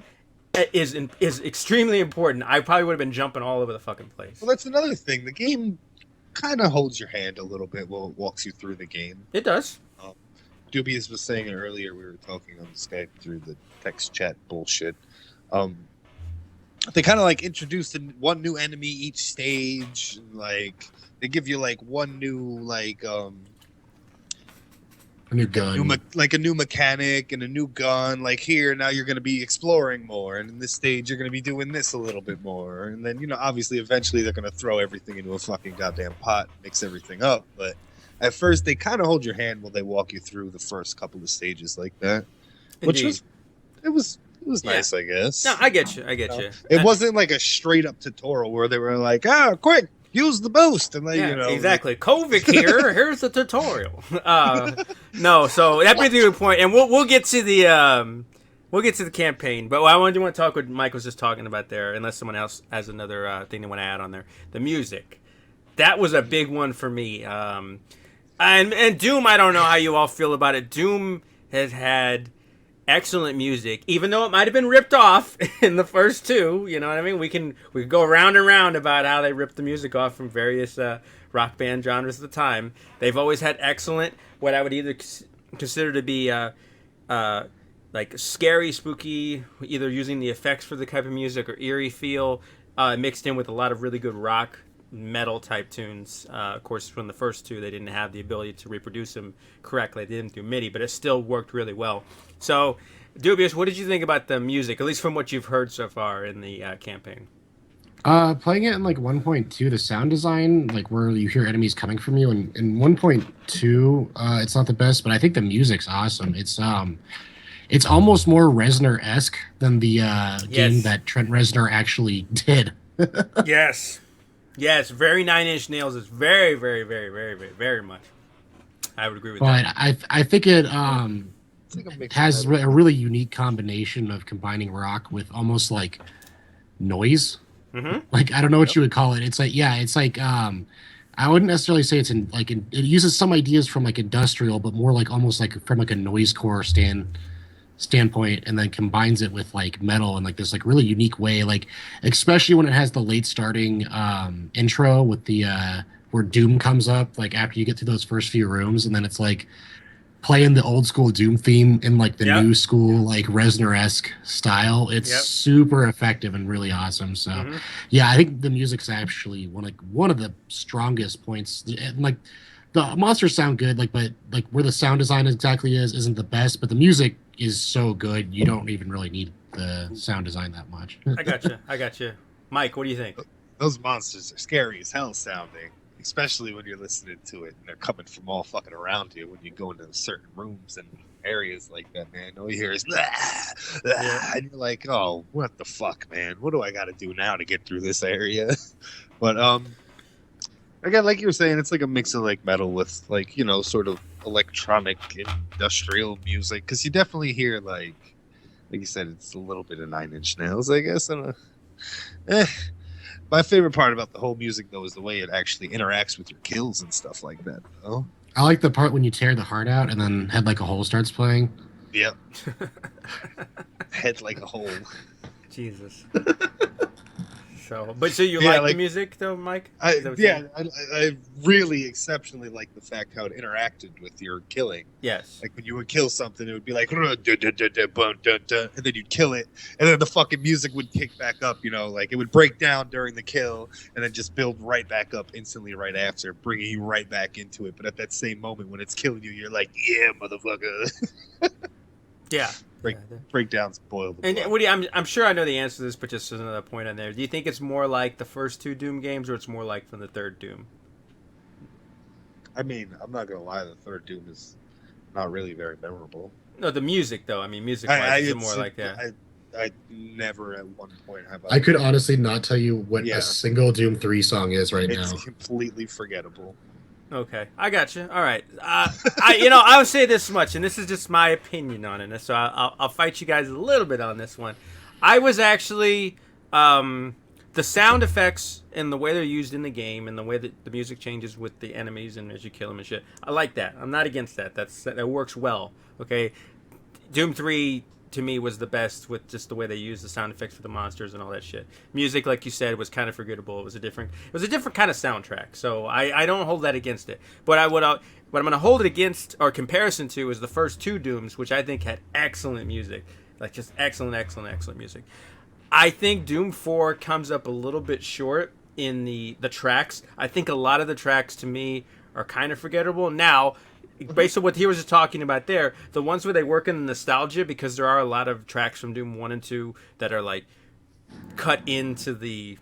is extremely important, I probably would have been jumping all over the fucking place. Well, that's another thing. The game kind of holds your hand a little bit while it walks you through the game. It does. Dubious was saying it earlier. We were talking on Skype through the text chat bullshit. They kind of like introduced one new enemy each stage. Like they give you like one new like a new gun, a new mechanic and a new gun. Like here, now you're going to be exploring more, and in this stage, you're going to be doing this a little bit more. And then, you know, obviously, eventually, they're going to throw everything into a fucking goddamn pot, mix everything up. But at first, they kind of hold your hand while they walk you through the first couple of stages like that, which was nice, I guess. No, I get you. You. It wasn't like a straight up tutorial where they were like, quick. Use the boost, and then, you know, exactly. Kovic here. Here's the tutorial. No, so that brings me to a point, and we'll get to the campaign. But I want to talk what Mike was just talking about there, unless someone else has another thing they want to add on there. The music, that was a big one for me. And Doom, I don't know how you all feel about it. Doom has had excellent music, even though it might have been ripped off in the first 2. You know what I mean? We can go round and round about how they ripped the music off from various rock band genres at the time. They've always had excellent, what I would either consider to be like scary, spooky, either using the effects for the type of music or eerie feel, mixed in with a lot of really good rock, metal type tunes. Of course, from the first 2, they didn't have the ability to reproduce them correctly. They didn't do MIDI, but it still worked really well. So, Dubious, what did you think about the music, at least from what you've heard so far in the campaign? Playing it in like 1.2, the sound design, like where you hear enemies coming from you, and in 1.2, it's not the best, but I think the music's awesome. It's almost more Reznor-esque than the game that Trent Reznor actually did. Yes, very 9 Inch Nails. It's very, very, very, very, very, very much. I would agree with that. But I think it has a really unique combination of combining rock with almost like noise. Mm-hmm. Like, I don't know what you would call it. It's like I wouldn't necessarily say it uses some ideas from like industrial, but more like almost like from like a noisecore standpoint, and then combines it with like metal in like this like really unique way, like especially when it has the late starting intro with the where Doom comes up like after you get through those first few rooms, and then it's like playing the old school Doom theme in like the new school like Reznor-esque style. It's super effective and really awesome. So yeah, I think the music's actually one of the strongest points. And like the monsters sound good, but where the sound design exactly isn't the best, but the music is so good you don't even really need the sound design that much. I got you. Mike, what do you think? Those monsters are scary as hell sounding, especially when you're listening to it and they're coming from all fucking around you when you go into certain rooms and areas like that, man. All you hear is blah, blah, and you're like, oh, what the fuck, man? What do I got to do now to get through this area? But again, like you were saying, it's like a mix of like metal with like, you know, sort of electronic industrial music, because you definitely hear like you said, it's a little bit of 9 Inch Nails, I guess. My favorite part about the whole music though is the way it actually interacts with your kills and stuff like that, though. I like the part when you tear the heart out and then Head Like a Hole starts playing. Yep. Head like a hole. Jesus. So you like the music though, Mike? I really exceptionally like the fact how it interacted with your killing. Yes. Like when you would kill something, it would be like, and then you'd kill it, and then the fucking music would kick back up. Like it would break down during the kill, and then just build right back up instantly right after, bringing you right back into it. But at that same moment when it's killing you, you're like, yeah, motherfucker. Yeah. Breakdowns spoil the blood. And Woody, I'm sure I know the answer to this, but just another point on there. Do you think it's more like the first two Doom games, or it's more like from the third Doom? I mean, I'm not gonna lie, the third Doom is not really very memorable. No, the music though. I mean, music-wise, is it more like that? I never at one point have. I could honestly not tell you what a single Doom 3 song is right now. It's completely forgettable. Okay, I got you. All right, I would say this much, and this is just my opinion on it. So I'll fight you guys a little bit on this one. I was actually the sound effects and the way they're used in the game, and the way that the music changes with the enemies and as you kill them and shit. I like that. I'm not against that. That works well. Okay, Doom 3 to me was the best with just the way they used the sound effects for the monsters and all that shit. Music, like you said, was kind of forgettable. It was a different kind of soundtrack. So I don't hold that against it. But what I'm going to hold it against or comparison to is the first two Dooms, which I think had excellent music, like just excellent music. I think Doom 4 comes up a little bit short in the tracks. I think a lot of the tracks to me are kind of forgettable now. Based on what he was just talking about there, the ones where they work in the nostalgia, because there are a lot of tracks from Doom 1 and 2 that are like cut into the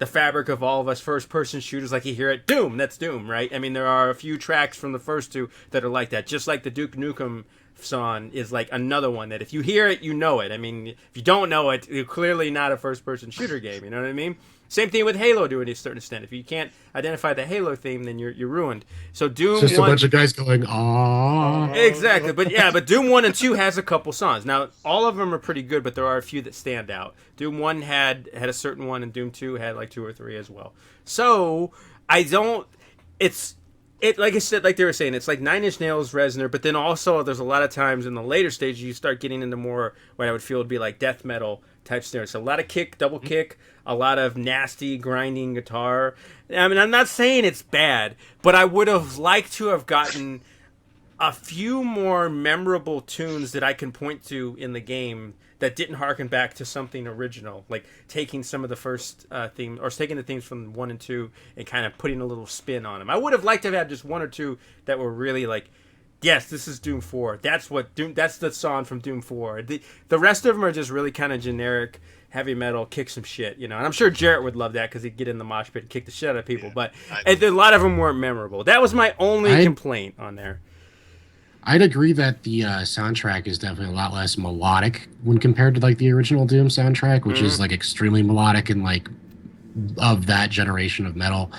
fabric of all of us first-person shooters. Like you hear it, Doom, that's Doom, right? I mean, there are a few tracks from the first two that are like that, just like the Duke Nukem song is like another one that if you hear it, you know it. I mean, if you don't know it, you're clearly not a first-person shooter game, you know what I mean? Same thing with Halo to a certain extent. If you can't identify the Halo theme, then you're ruined. So Doom it's just 1, a bunch of guys going, "Aww." Exactly. But Doom 1 and 2 has a couple songs. Now, all of them are pretty good, but there are a few that stand out. Doom 1 had a certain one, and Doom 2 had like 2 or 3 as well. So, like I said, like they were saying, it's like Nine Inch Nails, Reznor, but then also there's a lot of times in the later stages you start getting into more what I would feel would be like death metal type snares. So a lot of kick, double kick, a lot of nasty grinding guitar. I mean, I'm not saying it's bad, but I would have liked to have gotten a few more memorable tunes that I can point to in the game that didn't harken back to something original, like taking some of the first theme, or taking the themes from 1 and 2 and kind of putting a little spin on them. I would have liked to have had just one or two that were really like, yes, this is Doom 4. That's the song from Doom 4. The rest of them are just really kind of generic heavy metal, kick some shit, And I'm sure Jarrett would love that because he'd get in the mosh pit and kick the shit out of people. But a lot of them weren't memorable. That was my only complaint on there. I'd agree that the soundtrack is definitely a lot less melodic when compared to like the original Doom soundtrack, which is like extremely melodic and like of that generation of metal.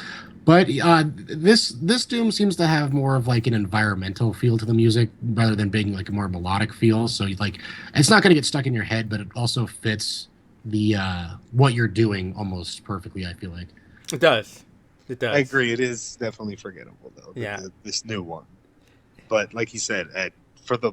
But this Doom seems to have more of like an environmental feel to the music rather than being like a more melodic feel. So like it's not going to get stuck in your head, but it also fits the what you're doing almost perfectly. I feel like it does. I agree. It is definitely forgettable though. Yeah, this new one. But like you said, for the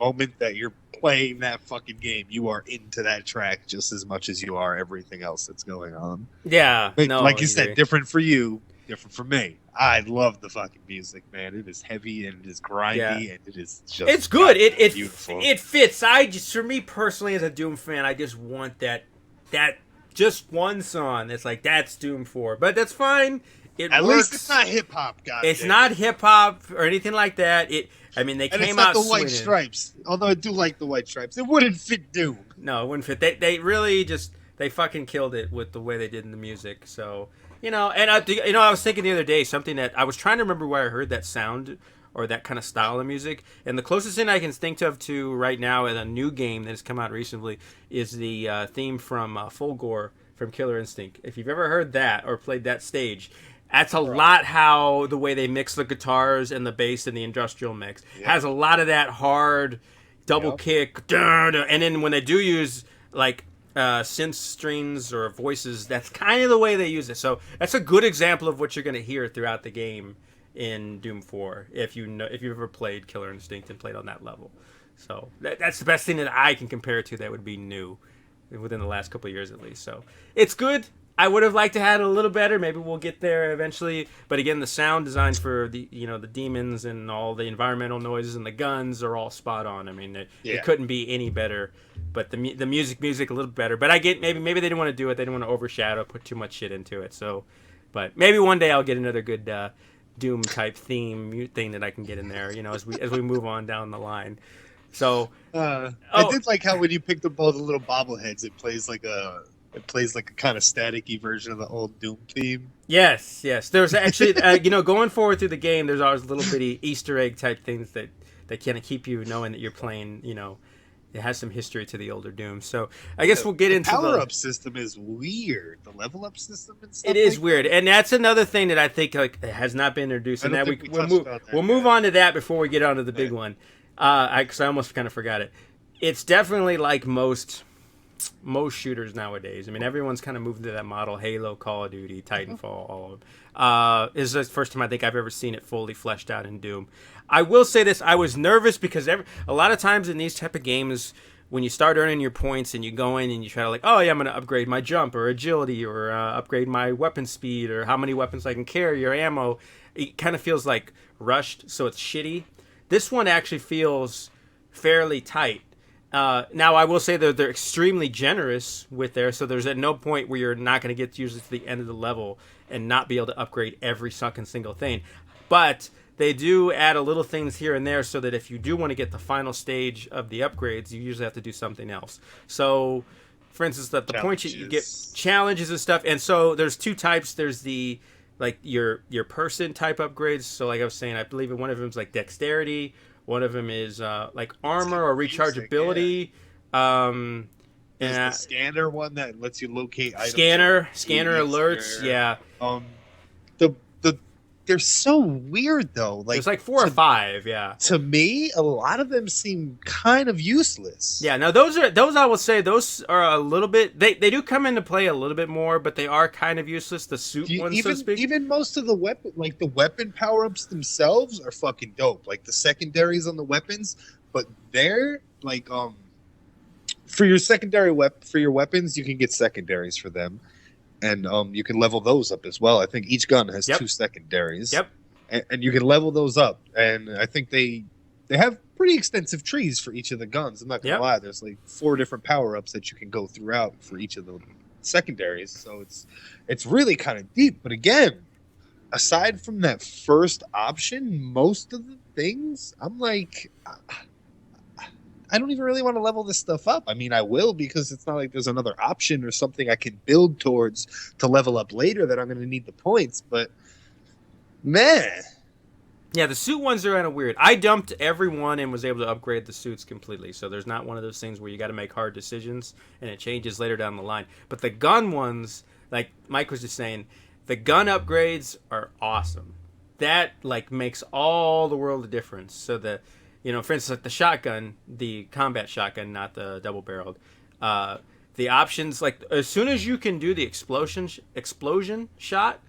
moment that you're playing that fucking game, you are into that track just as much as you are everything else that's going on. Yeah, like you said, different for you, different for me. I love the fucking music, man. It is heavy and it is grindy and it is just—it's good. It beautiful. It fits. For me personally, as a Doom fan, I just want that just one song that's like that's Doom 4, but that's fine. At least it's not hip hop, guys. It's not hip hop or anything like that. They came out the White Stripes. Although I do like the White Stripes, it wouldn't fit Doom. No, it wouldn't fit. They really they fucking killed it with the way they did in the music. So and I was thinking the other day something that I was trying to remember where I heard that sound or that kind of style of music, and the closest thing I can think of to right now in a new game that has come out recently is the theme from Fulgore from Killer Instinct. If you've ever heard that or played that stage. That's a lot how the way they mix the guitars and the bass and the industrial mix. Has a lot of that hard double kick. And then when they do use like synth strings or voices, that's kind of the way they use it. So that's a good example of what you're going to hear throughout the game in Doom 4 if you've ever played Killer Instinct and played on that level. So that's the best thing that I can compare it to that would be new within the last couple of years at least. So it's good. I would have liked to have it a little better. Maybe we'll get there eventually. But again, the sound design for the demons and all the environmental noises and the guns are all spot on. I mean, it couldn't be any better. But the music a little better. But I get maybe they didn't want to do it. They didn't want to overshadow, put too much shit into it. So, but maybe one day I'll get another good Doom type theme thing that I can get in there. As we move on down the line. So I did like how when you picked up all the little bobbleheads, it plays like a kind of staticky version of the old Doom theme. Yes. There's actually, going forward through the game, there's always little bitty Easter egg type things that kind of keep you knowing that you're playing. It has some history to the older Doom. So I guess we'll get into the power-up system is weird. The level-up system and stuff. It is weird, and that's another thing that I think has not been introduced. And we'll move on to that before we get on to the big one. Because I almost kind of forgot it. It's definitely like most shooters nowadays. I mean, everyone's kind of moved to that model. Halo, Call of Duty, Titanfall, all of them. This is the first time I think I've ever seen it fully fleshed out in Doom. I will say this. I was nervous because a lot of times in these type of games, when you start earning your points and you go in and you try to I'm going to upgrade my jump or agility or upgrade my weapon speed or how many weapons I can carry or ammo, it kind of feels like rushed, so it's shitty. This one actually feels fairly tight. Now, I will say that they're extremely generous with there, so there's at no point where you're not going to get usually to the end of the level and not be able to upgrade every fucking single thing. But they do add a little things here and there so that if you do want to get the final stage of the upgrades, you usually have to do something else. So, for instance, the point you get challenges and stuff. And so there's two types. There's the your person type upgrades. So like I was saying, I believe one of them is like dexterity. One of them is like armor or rechargeability. And the scanner one that lets you locate items. Scanner alerts. Yeah. They're so weird though. There's like 4 or 5. Yeah. To me, a lot of them seem kind of useless. Yeah. Now those I will say those are a little bit. They do come into play a little bit more, but they are kind of useless. The suit ones, so to speak. Even most of the weapon power ups themselves are fucking dope. Like the secondaries on the weapons, but they're like for your weapons, you can get secondaries for them. And you can level those up as well. I think each gun has 2 secondaries. Yep. And you can level those up. And I think they have pretty extensive trees for each of the guns. I'm not going to lie. There's like 4 different power-ups that you can go throughout for each of the secondaries. So it's really kind of deep. But again, aside from that first option, most of the things, I'm like... I don't even really want to level this stuff up. I mean, I will because it's not like there's another option or something I can build towards to level up later that I'm going to need the points. But, man. Yeah, the suit ones are kind of weird. I dumped every one and was able to upgrade the suits completely. So there's not one of those things where you got to make hard decisions and it changes later down the line. But the gun ones, like Mike was just saying, the gun upgrades are awesome. That, makes all the world of difference. So for instance, like the shotgun, the combat shotgun, not the double-barreled, the options, as soon as you can do the explosion shot,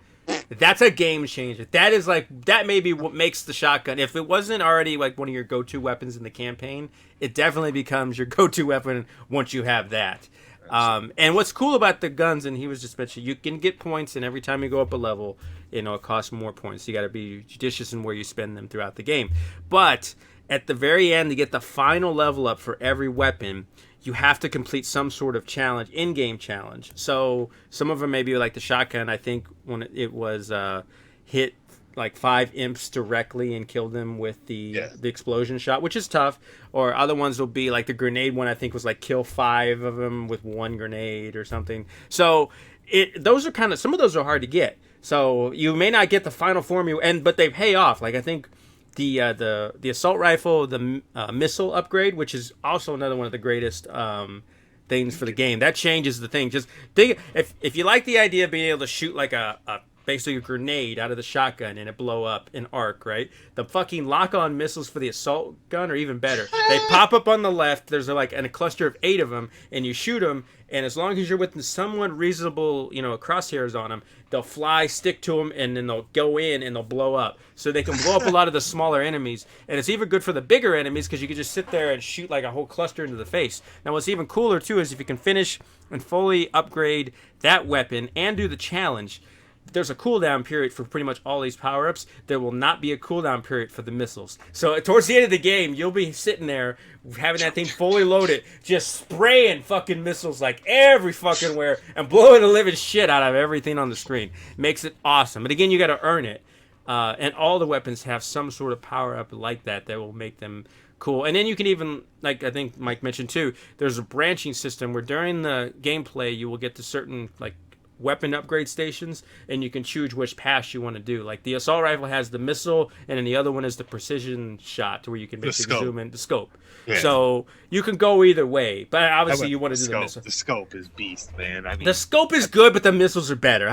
that's a game changer. That is that may be what makes the shotgun. If it wasn't already one of your go-to weapons in the campaign, it definitely becomes your go-to weapon once you have that. And what's cool about the guns, and he was just mentioning, you can get points, and every time you go up a level, it costs more points. You got to be judicious in where you spend them throughout the game. But at the very end, to get the final level up for every weapon, you have to complete some sort of challenge, in-game challenge. So some of them may be like the shotgun. I think when it was hit 5 imps directly and kill them with the explosion shot, which is tough. Or other ones will be like the grenade one. I think was kill 5 of them with 1 grenade or something. So those are kind of, some of those are hard to get. So you may not get the final form, but they pay off. I think the assault rifle, the missile upgrade, which is also another one of the greatest things for the game. That changes the thing. Just think, if you like the idea of being able to shoot a basically a grenade out of the shotgun and it blow up in arc, right? The fucking lock-on missiles for the assault gun are even better. They pop up on the left. There's like a cluster of 8 of them, and you shoot them, and as long as you're within somewhat reasonable, crosshairs on them, they'll fly, stick to them, and then they'll go in and they'll blow up. So they can blow up a lot of the smaller enemies, and it's even good for the bigger enemies because you can just sit there and shoot like a whole cluster into the face. Now, what's even cooler too is if you can finish and fully upgrade that weapon and do the challenge. There's a cooldown period for pretty much all these power-ups. There will not be a cooldown period for the missiles. So towards the end of the game, you'll be sitting there having that thing fully loaded, just spraying fucking missiles like every fucking where and blowing the living shit out of everything on the screen. Makes it awesome. But again, you got to earn it. And all the weapons have some sort of power-up like that will make them cool. And then you can even, like I think Mike mentioned too, there's a branching system where during the gameplay you will get to certain like weapon upgrade stations, and you can choose which pass you want to do. Like the assault rifle has the missile, and then the other one is the precision shot, where you can basically zoom in the scope. Yeah. So you can go either way, but obviously you want to do the missile. The scope is beast, man. I mean, the scope is good, but the missiles are better.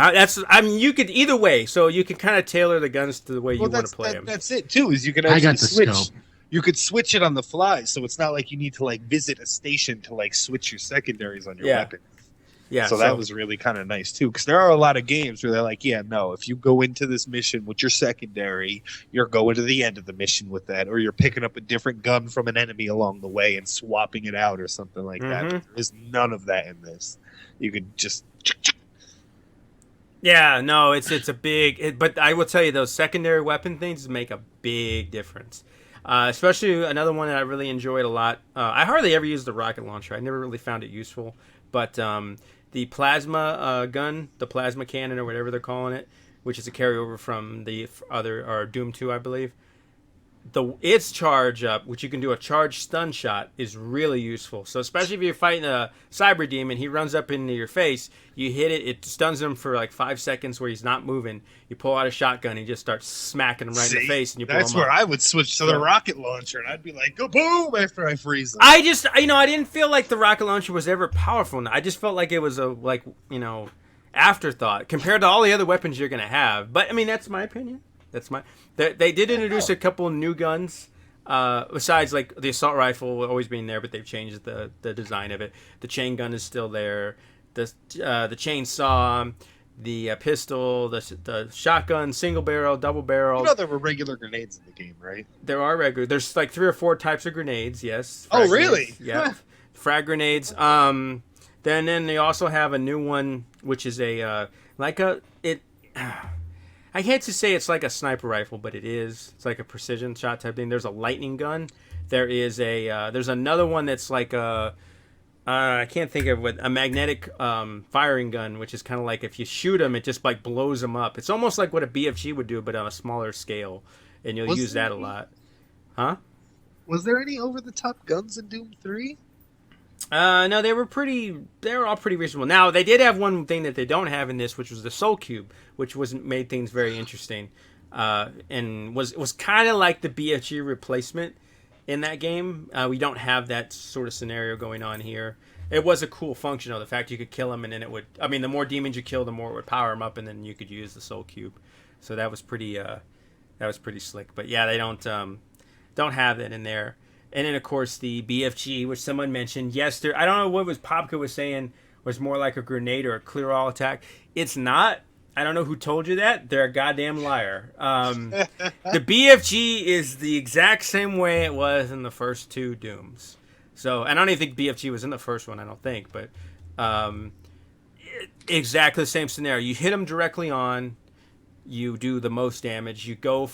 You could either way, so you can kind of tailor the guns to the way you want to play them. That's it too. Is you can actually switch. Scope. You could switch it on the fly, so it's not like you need to like visit a station to like switch your secondaries on your weapon. Yeah, so that was really kind of nice too, because there are a lot of games where they're like, yeah, no, if you go into this mission with your secondary, you're going to the end of the mission with that, or you're picking up a different gun from an enemy along the way and swapping it out or something like that. There is none of that in this. You could just... Yeah, no, it's a big... but I will tell you, those secondary weapon things make a big difference. Especially another one that I really enjoyed a lot. I hardly ever used the rocket launcher. I never really found it useful, but... the plasma gun, the plasma cannon or whatever they're calling it, which is a carryover from the other, or Doom 2, I believe. Its charge up, which you can do a charge stun shot, is really useful. So especially if you're fighting a cyber demon, he runs up into your face, you hit it, it stuns him for like 5 seconds where he's not moving. You pull out a shotgun, he just starts smacking him right in the face, and you blow him up. That's where I would switch to the rocket launcher, and I'd be like, go boom, after I freeze them. I just, I didn't feel like the rocket launcher was ever powerful. I just felt like it was a, afterthought compared to all the other weapons you're going to have. But, I mean, that's my opinion. They did introduce a couple new guns, besides like the assault rifle always being there, but they've changed the design of it. The chain gun is still there. The chainsaw, the pistol, the shotgun, single barrel, double barrel. There were regular grenades in the game, right? There are regular. There's like 3 or 4 types of grenades. Yes. Oh, really? Yeah. Frag grenades. Then they also have a new one, which is I hate to say it's like a sniper rifle, but it is. It's like a precision shot type thing. There's a lightning gun. There's another one that's like I can't think of what, a magnetic firing gun, which is kind of like if you shoot them, it just like blows them up. It's almost like what a BFG would do, but on a smaller scale, and you'll use that a lot. Huh? Was there any over-the-top guns in Doom 3? No, they were all pretty reasonable. Now, they did have one thing that they don't have in this, which was the Soul Cube, which made things very interesting, and was kind of like the BFG replacement in that game. We don't have that sort of scenario going on here. It was a cool function, though, the fact you could kill them, and then the more demons you kill, the more it would power them up, and then you could use the Soul Cube. So that was pretty slick. But yeah, they don't have that in there. And then, of course, the BFG, which someone mentioned. Yes, I don't know what Popka was saying was more like a grenade or a clear-all attack. It's not. I don't know who told you that. They're a goddamn liar. The BFG is the exact same way it was in the first 2 Dooms. So, and I don't even think BFG was in the first one, I don't think. But exactly the same scenario. You hit them directly on. You do the most damage. You go,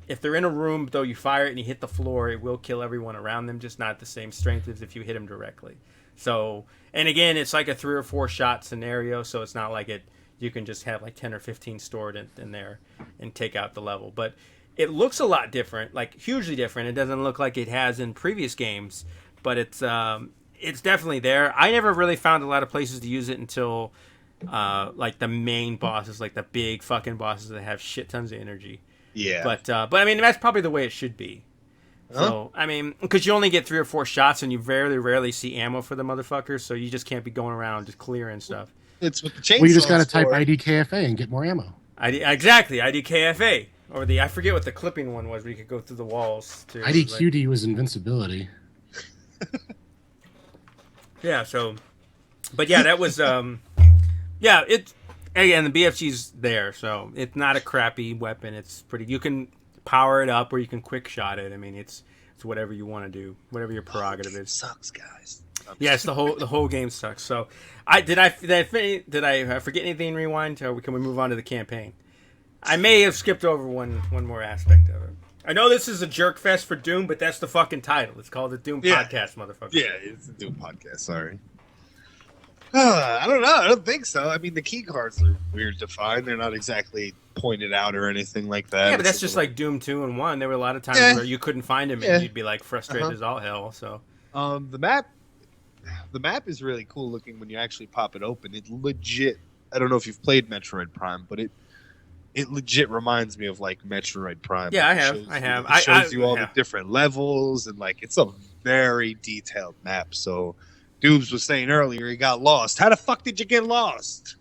if they're in a room, though, you fire it and you hit the floor, it will kill everyone around them, just not the same strength as if you hit them directly. So, and again, it's like a 3 or 4 shot scenario, so it's not like you can just have like 10 or 15 stored in there and take out the level. But it looks a lot different, like hugely different. It doesn't look like it has in previous games, but it's definitely there. I never really found a lot of places to use it until like the main bosses, like the big fucking bosses that have shit tons of energy. Yeah. But I mean, that's probably the way it should be. Huh? So, I mean, because you only get 3 or 4 shots and you very rarely see ammo for the motherfuckers, so you just can't be going around just clearing stuff. It's with the chainsaw. Well, you just got to type sword. IDKFA and get more ammo. Exactly, IDKFA. Or I forget what the clipping one was where you could go through the walls. Too. IDQD was invincibility. Yeah, so... But yeah, that was... yeah, it... Again, the BFG's there, so it's not a crappy weapon. It's pretty... You can power it up or you can quick shot it. I mean, it's whatever you want to do. Whatever your prerogative is. Sucks, guys. Yes, the whole game sucks. So, did I forget anything in Rewind? Or can we move on to the campaign? I may have skipped over one more aspect of it. I know this is a jerk fest for Doom, but that's the fucking title. It's called the Doom Podcast, motherfucker. Yeah, it's a Doom Podcast. Sorry. I don't know. I don't think so. I mean, the key cards are weird to find. They're not exactly pointed out or anything like that. Yeah, but that's just like Doom 2 and 1. There were a lot of times where you couldn't find him and you'd be like frustrated as all hell. So, the map is really cool looking when you actually pop it open. It legit. I don't know if you've played Metroid Prime, but it legit reminds me of like Metroid Prime. Yeah, like, I have. It shows you all the different levels and like it's a very detailed map. So, Doobs was saying earlier he got lost. How the fuck did you get lost?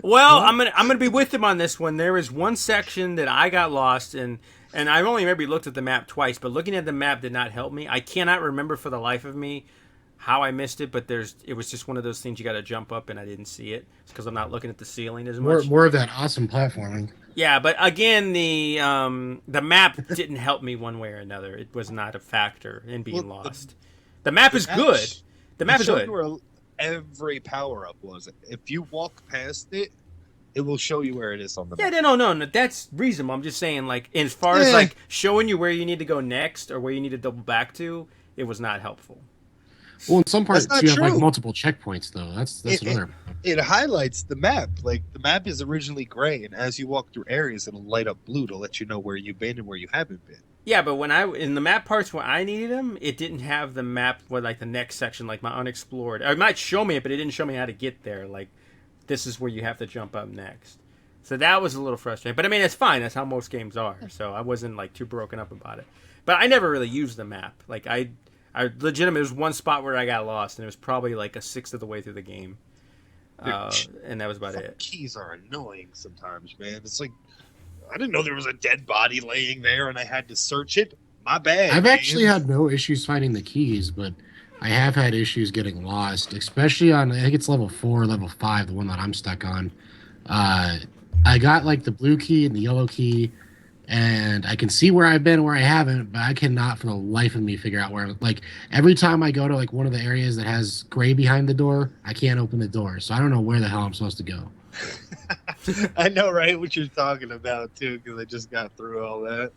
Well, I'm gonna be with him on this one. There is one section that I got lost in, and I've only maybe looked at the map twice, but looking at the map did not help me. I cannot remember for the life of me how I missed it, but it was just one of those things you got to jump up, and I didn't see it because I'm not looking at the ceiling as much. More of that awesome platforming. Yeah, but again, the map didn't help me one way or another. It was not a factor in being lost. The map is good. The map is good. Where every power up was. If you walk past it, it will show you where it is on the map. Yeah, no, that's reasonable. I'm just saying, like, as far as like showing you where you need to go next or where you need to double back to, it was not helpful. Well, in some parts you have true. like multiple checkpoints, though. That's another. It highlights the map. Like the map is originally gray, and as you walk through areas, it'll light up blue to let you know where you've been and where you haven't been. Yeah, but in the map parts where I needed them, it didn't have the map where like the next section, like my unexplored. It might show me it, but it didn't show me how to get there. Like this is where you have to jump up next. So that was a little frustrating. But I mean, it's fine. That's how most games are. So I wasn't like too broken up about it. But I never really used the map. Like I legitimately, there was one spot where I got lost, and it was probably like a sixth of the way through the game. And that was about it. Keys are annoying sometimes, man. It's like, I didn't know there was a dead body laying there and I had to search it. My bad. I've actually had no issues finding the keys, but I have had issues getting lost, especially on, I think it's level 4, level 5, the one that I'm stuck on. I got like the blue key and the yellow key, and I can see where I've been and where I haven't, but I cannot for the life of me figure out where. Like every time I go to like one of the areas that has gray behind the door, I can't open the door, so I don't know where the hell I'm supposed to go. I know, right? What you're talking about too, because I just got through all that.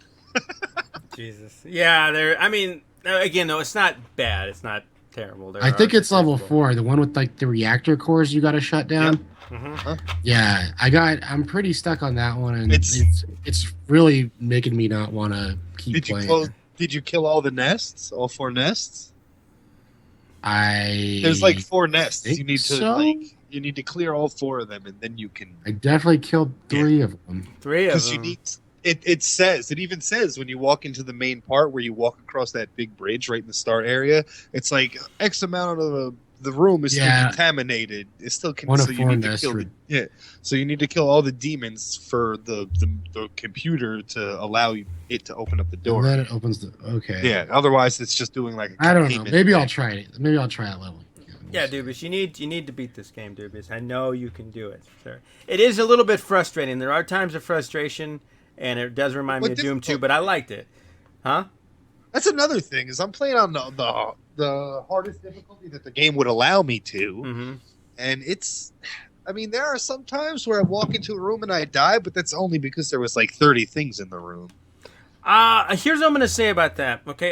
Jesus, yeah. I mean, again, though, it's not bad. It's not terrible. I think it's level 4, the one with like the reactor cores you got to shut down. Yep. Mm-hmm. Yeah, I'm pretty stuck on that one, and it's really making me not want to keep playing. Did you kill all the nests? All 4 nests? There's There's like 4 nests. You need to so? you need to clear all 4 of them, and then you can. I definitely killed 3 of them. 3 of them. Because you need. It even says when you walk into the main part where you walk across that big bridge right in the start area, it's like X amount of the room is still contaminated. It's still so you need to kill so you need to kill all the demons for the computer to allow it to open up the door. And then it opens the Yeah, otherwise it's just doing like I don't know. Maybe I'll try it. Maybe I'll try it level. Yeah, Dubious, you need to beat this game, Dubious. I know you can do it. Sure. It is a little bit frustrating. There are times of frustration, and it does remind me of Doom 2, but I liked it. Huh? That's another thing, is I'm playing on the hardest difficulty that the game would allow me to. Mm-hmm. And there are some times where I walk into a room and I die, but that's only because there was like 30 things in the room. Here's what I'm going to say about that. Okay,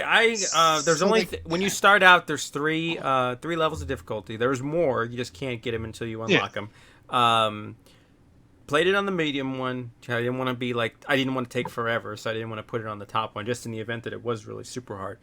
there's only when you start out, there's three levels of difficulty. There's more. You just can't get them until you unlock them. Played it on the medium one. I didn't want to take forever, so I didn't want to put it on the top one, just in the event that it was really super hard.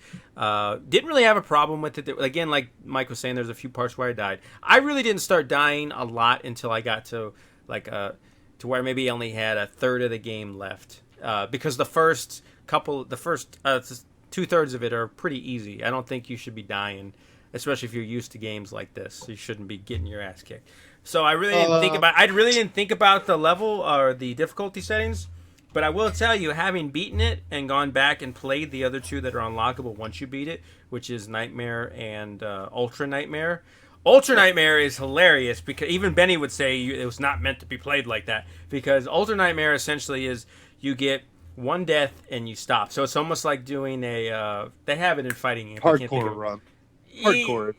Didn't really have a problem with it. Again, like Mike was saying, there's a few parts where I died. I really didn't start dying a lot until I got to to where maybe I only had a third of the game left. Because the first 2/3 of it are pretty easy. I don't think you should be dying especially if you're used to games like this. So you shouldn't be getting your ass kicked. So I really didn't think about. I really didn't think about the level or the difficulty settings. But I will tell you, having beaten it and gone back and played the other two that are unlockable once you beat it, which is Nightmare and Ultra Nightmare. Ultra Nightmare is hilarious because even Benny would say it was not meant to be played like that. Because Ultra Nightmare essentially is you get one death and you stop. So it's almost like doing a. They have it in fighting games. Hardcore run. Hardcore.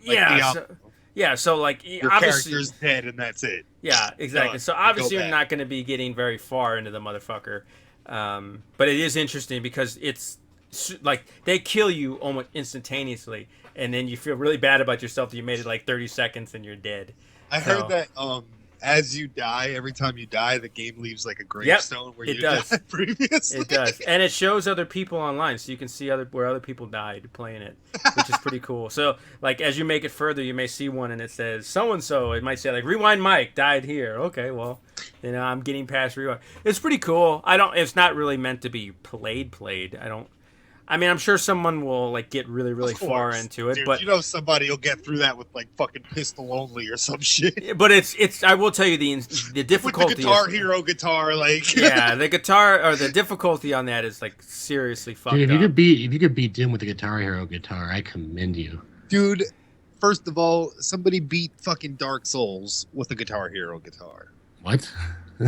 So like your character's dead and that's it. Yeah, exactly. So obviously you're not going to be getting very far into the motherfucker. But it is interesting because it's like they kill you almost instantaneously, and then you feel really bad about yourself that you made it like 30 seconds and you're dead. I heard that as you die, every time you die, the game leaves like a gravestone where you died previously. It does, and it shows other people online, so you can see where other people died playing it, which is pretty cool. So, like as you make it further, you may see one, and it says so and so. It might say like Rewind Mike died here. Okay, well, I'm getting past Rewind. It's pretty cool. It's not really meant to be played. I mean, I'm sure someone will like get really, really far into it, dude, but somebody will get through that with like fucking pistol only or some shit. But it's. I will tell you the difficulty. With the Guitar Hero guitar, like yeah, the guitar or the difficulty on that is like seriously fucked dude, up. If you could beat Doom with the Guitar Hero guitar, I commend you, dude. First of all, somebody beat fucking Dark Souls with a Guitar Hero guitar. What?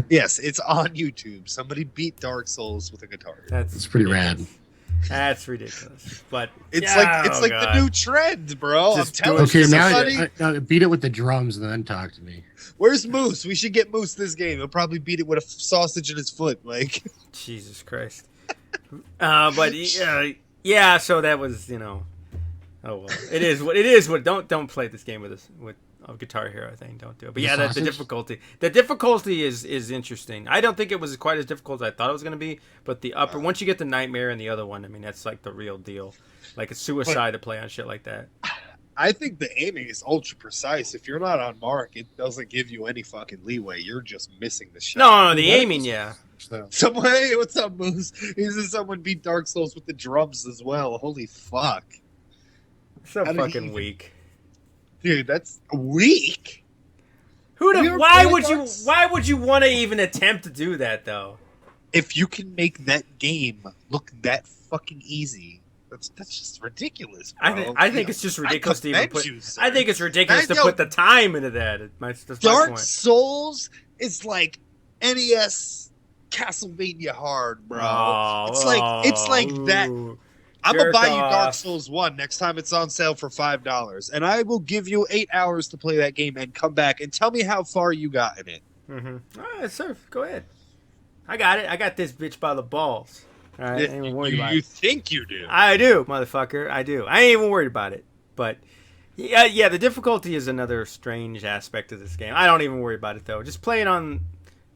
Yes, it's on YouTube. Somebody beat Dark Souls with a Guitar Hero. That's pretty rad. That's ridiculous, but it's like the new trend, bro. Just I'm telling you, now beat it with the drums and then talk to me. Where's Moose? We should get Moose this game. He'll probably beat it with a sausage in his foot, like Jesus Christ. But yeah. So that was oh well. It is what it is. What don't play this game with Guitar Hero thing. Don't do it. But yeah, the difficulty. The difficulty is interesting. I don't think it was quite as difficult as I thought it was going to be. But the upper once you get the Nightmare and the other one, I mean that's like the real deal. Like it's suicide to play on shit like that. I think the aiming is ultra precise. If you're not on mark, it doesn't give you any fucking leeway. You're just missing the shot. No, the aiming, yeah. Hey, what's up, Moose? He said someone beat Dark Souls with the drums as well. Holy fuck. So fucking weak. Dude, that's weak. Why would you want to even attempt to do that though? If you can make that game look that fucking easy, that's just ridiculous. Bro. I think it's just ridiculous to even put. I think it's ridiculous to put the time into that. That's Dark Souls is like NES Castlevania hard, bro. It's like that. I'm gonna buy you Dark Souls 1 next time it's on sale for $5, and I will give you 8 hours to play that game and come back and tell me how far you got in it. Mm-hmm. All right, sir, go ahead. I got it. I got this bitch by the balls. All right, I ain't even worried about it. You think you do? I do, motherfucker. I do. I ain't even worried about it. But yeah, the difficulty is another strange aspect of this game. I don't even worry about it though. Just play it on.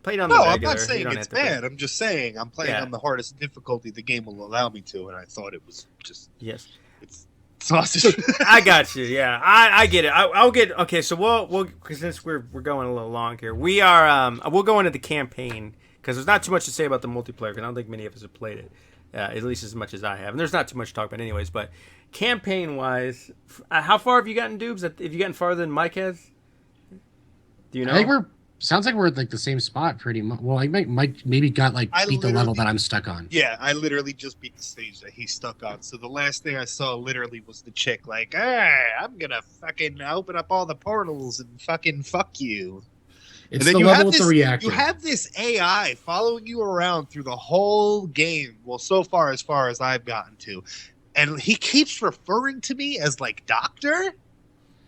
The regular. I'm not saying it's bad. I'm just saying I'm playing on the hardest difficulty the game will allow me to, and I thought it was just it's sausage. I got you. Yeah, I get it. I'll get okay. So we'll because since we're going a little long here, we are we'll go into the campaign because there's not too much to say about the multiplayer because I don't think many of us have played it, at least as much as I have, and there's not too much to talk about anyways. But campaign wise, how far have you gotten, Dubes? Have you gotten farther than Mike has? Do you know? I think sounds like we're at like the same spot pretty much. Well, I might maybe got like beat the level that I'm stuck on. Yeah, I literally just beat the stage that he's stuck on. So the last thing I saw literally was the chick like, hey, I'm gonna fucking open up all the portals and fucking fuck you. It's the level with the reactor. You have this AI following you around through the whole game. Well, so far as I've gotten to. And he keeps referring to me as like doctor?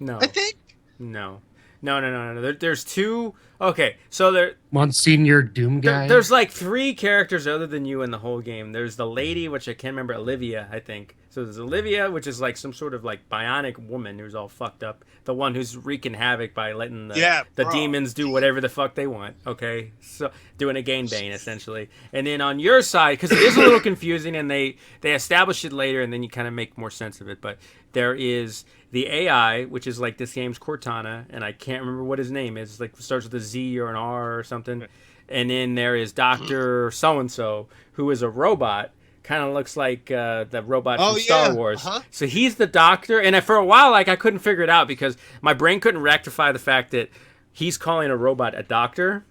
No. I think? No. There's two. Okay, so there. Monsignor Doom guy. There's like three characters other than you in the whole game. There's the lady, which I can't remember, Olivia, I think. So there's Olivia, which is like some sort of like bionic woman who's all fucked up. The one who's wreaking havoc by letting the demons do whatever the fuck they want. Okay, so doing a gangbang essentially. And then on your side, because it is a little confusing, and they establish it later, and then you kind of make more sense of it. But there is the AI, which is like this game's Cortana, and I can't remember what his name is. Like starts with a Z or an R or something. And then there is Dr. So-and-so, who is a robot kind of looks like the robot Oh, from Star yeah. Wars. Uh-huh. So he's the doctor, and for a while, like I couldn't figure it out because my brain couldn't rectify the fact that he's calling a robot a doctor.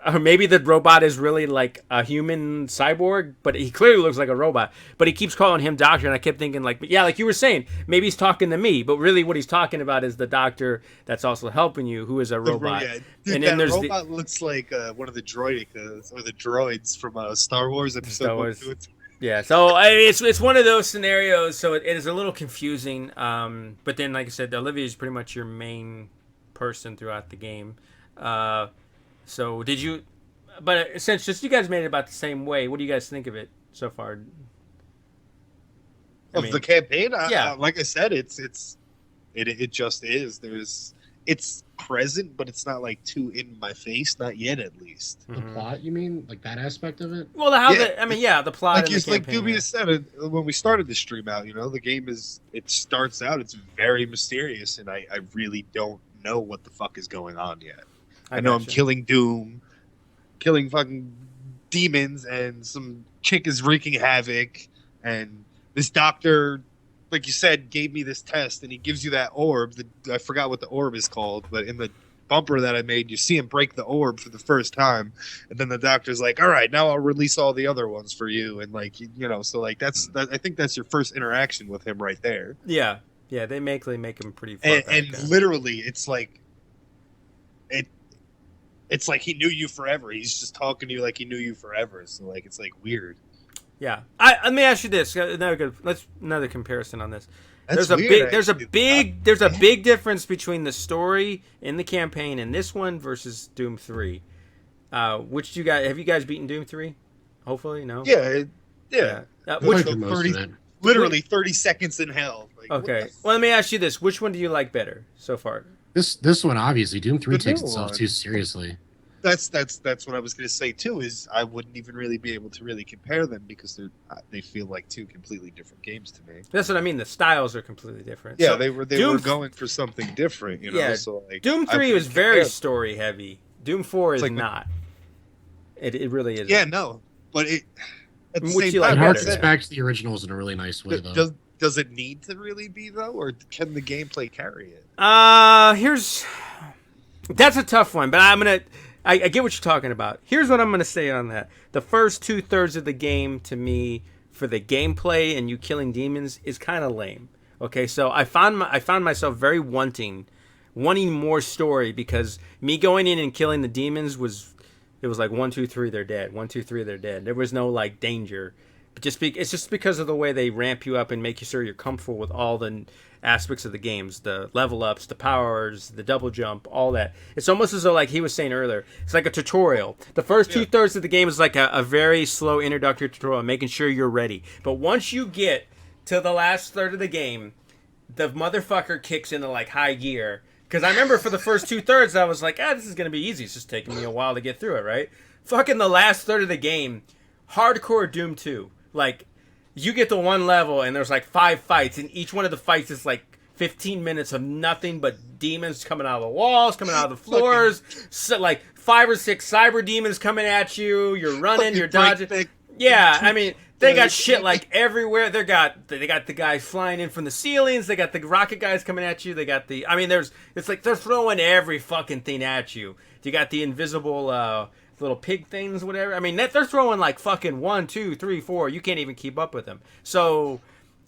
Or maybe the robot is really like a human cyborg, but he clearly looks like a robot. But he keeps calling him doctor, and I kept thinking, like, yeah, like you were saying, maybe he's talking to me, but really what he's talking about is the doctor that's also helping you, who is a robot. Yeah. Dude, And that then there's robot looks like one of the droids or the droids from Star Wars episode Star 1, Wars. 2, and 3. Yeah, so it's one of those scenarios. So it is a little confusing. But then, like I said, Olivia is pretty much your main person throughout the game. So did you? But since just you guys made it about the same way, what do you guys think of it so far? Of the campaign, yeah. Like I said, it just is. It's present, but it's not like too in my face, not yet at least. The plot, you mean, like that aspect of it? Well, the plot. Like and the campaign, Dubious said when we started the stream out, the game it starts out, it's very mysterious, and I really don't know what the fuck is going on yet. I know I'm killing Doom, killing fucking demons, and some chick is wreaking havoc, and this doctor, like you said, gave me this test, and he gives you that orb. I forgot what the orb is called, but in the bumper that I made, you see him break the orb for the first time, and then the doctor's like, all right, now I'll release all the other ones for you, and like, so like I think that's your first interaction with him right there. Yeah, they make him pretty far and literally it's like it's like he knew you forever. He's just talking to you like he knew you forever. So like it's like weird. Yeah, let me ask you this. Another comparison on this. That's there's a big difference between the story in the campaign in this one versus Doom 3. Have you guys beaten Doom 3? Hopefully, no. Yeah. Which 30 seconds in hell. Like, okay. Well, let me ask you this: which one do you like better so far? This one, obviously, Doom 3 takes itself too seriously. That's what I was going to say too. Is I wouldn't even really be able to really compare them because they feel like two completely different games to me. That's what I mean. The styles are completely different. Yeah, so they were going for something different. Yeah, so like, Doom 3 was very story heavy. Doom 4 is like, not. It really is. Yeah, no, but it. At the Which same you like time, It better. harkens back to the originals in a really nice way, though. Does it need to really be though, or can the gameplay carry it? That's a tough one, but I get what you're talking about. Here's what I'm gonna say on that: the first 2/3 of the game, to me, for the gameplay and you killing demons, is kind of lame. Okay, so I found myself very wanting more story because me going in and killing the demons was like 1, 2, 3, they're dead. 1, 2, 3, they're dead. There was no like danger. It's just because of the way they ramp you up and make you sure you're comfortable with all the aspects of the games, the level ups, the powers, the double jump, all that. It's almost as though, like he was saying earlier, it's like a tutorial. The first 2/3 of the game is like a very slow introductory tutorial, making sure you're ready. But once you get to the last third of the game, the motherfucker kicks into like high gear. Because I remember for the first 2/3, I was like, this is going to be easy. It's just taking me a while to get through it, right? Fucking the last third of the game, hardcore Doom 2. Like, you get to one level and there's like 5 fights, and each one of the fights is like 15 minutes of nothing but demons coming out of the walls, coming out of the floors, so like 5 or 6 cyber demons coming at you. You're running, you're dodging. Yeah, I mean, they got shit like everywhere. They got the guys flying in from the ceilings. They got the rocket guys coming at you. They got it's like they're throwing every fucking thing at you. You got the invisible little pig things, whatever. I mean, they're throwing like fucking 1, 2, 3, 4. You can't even keep up with them. So,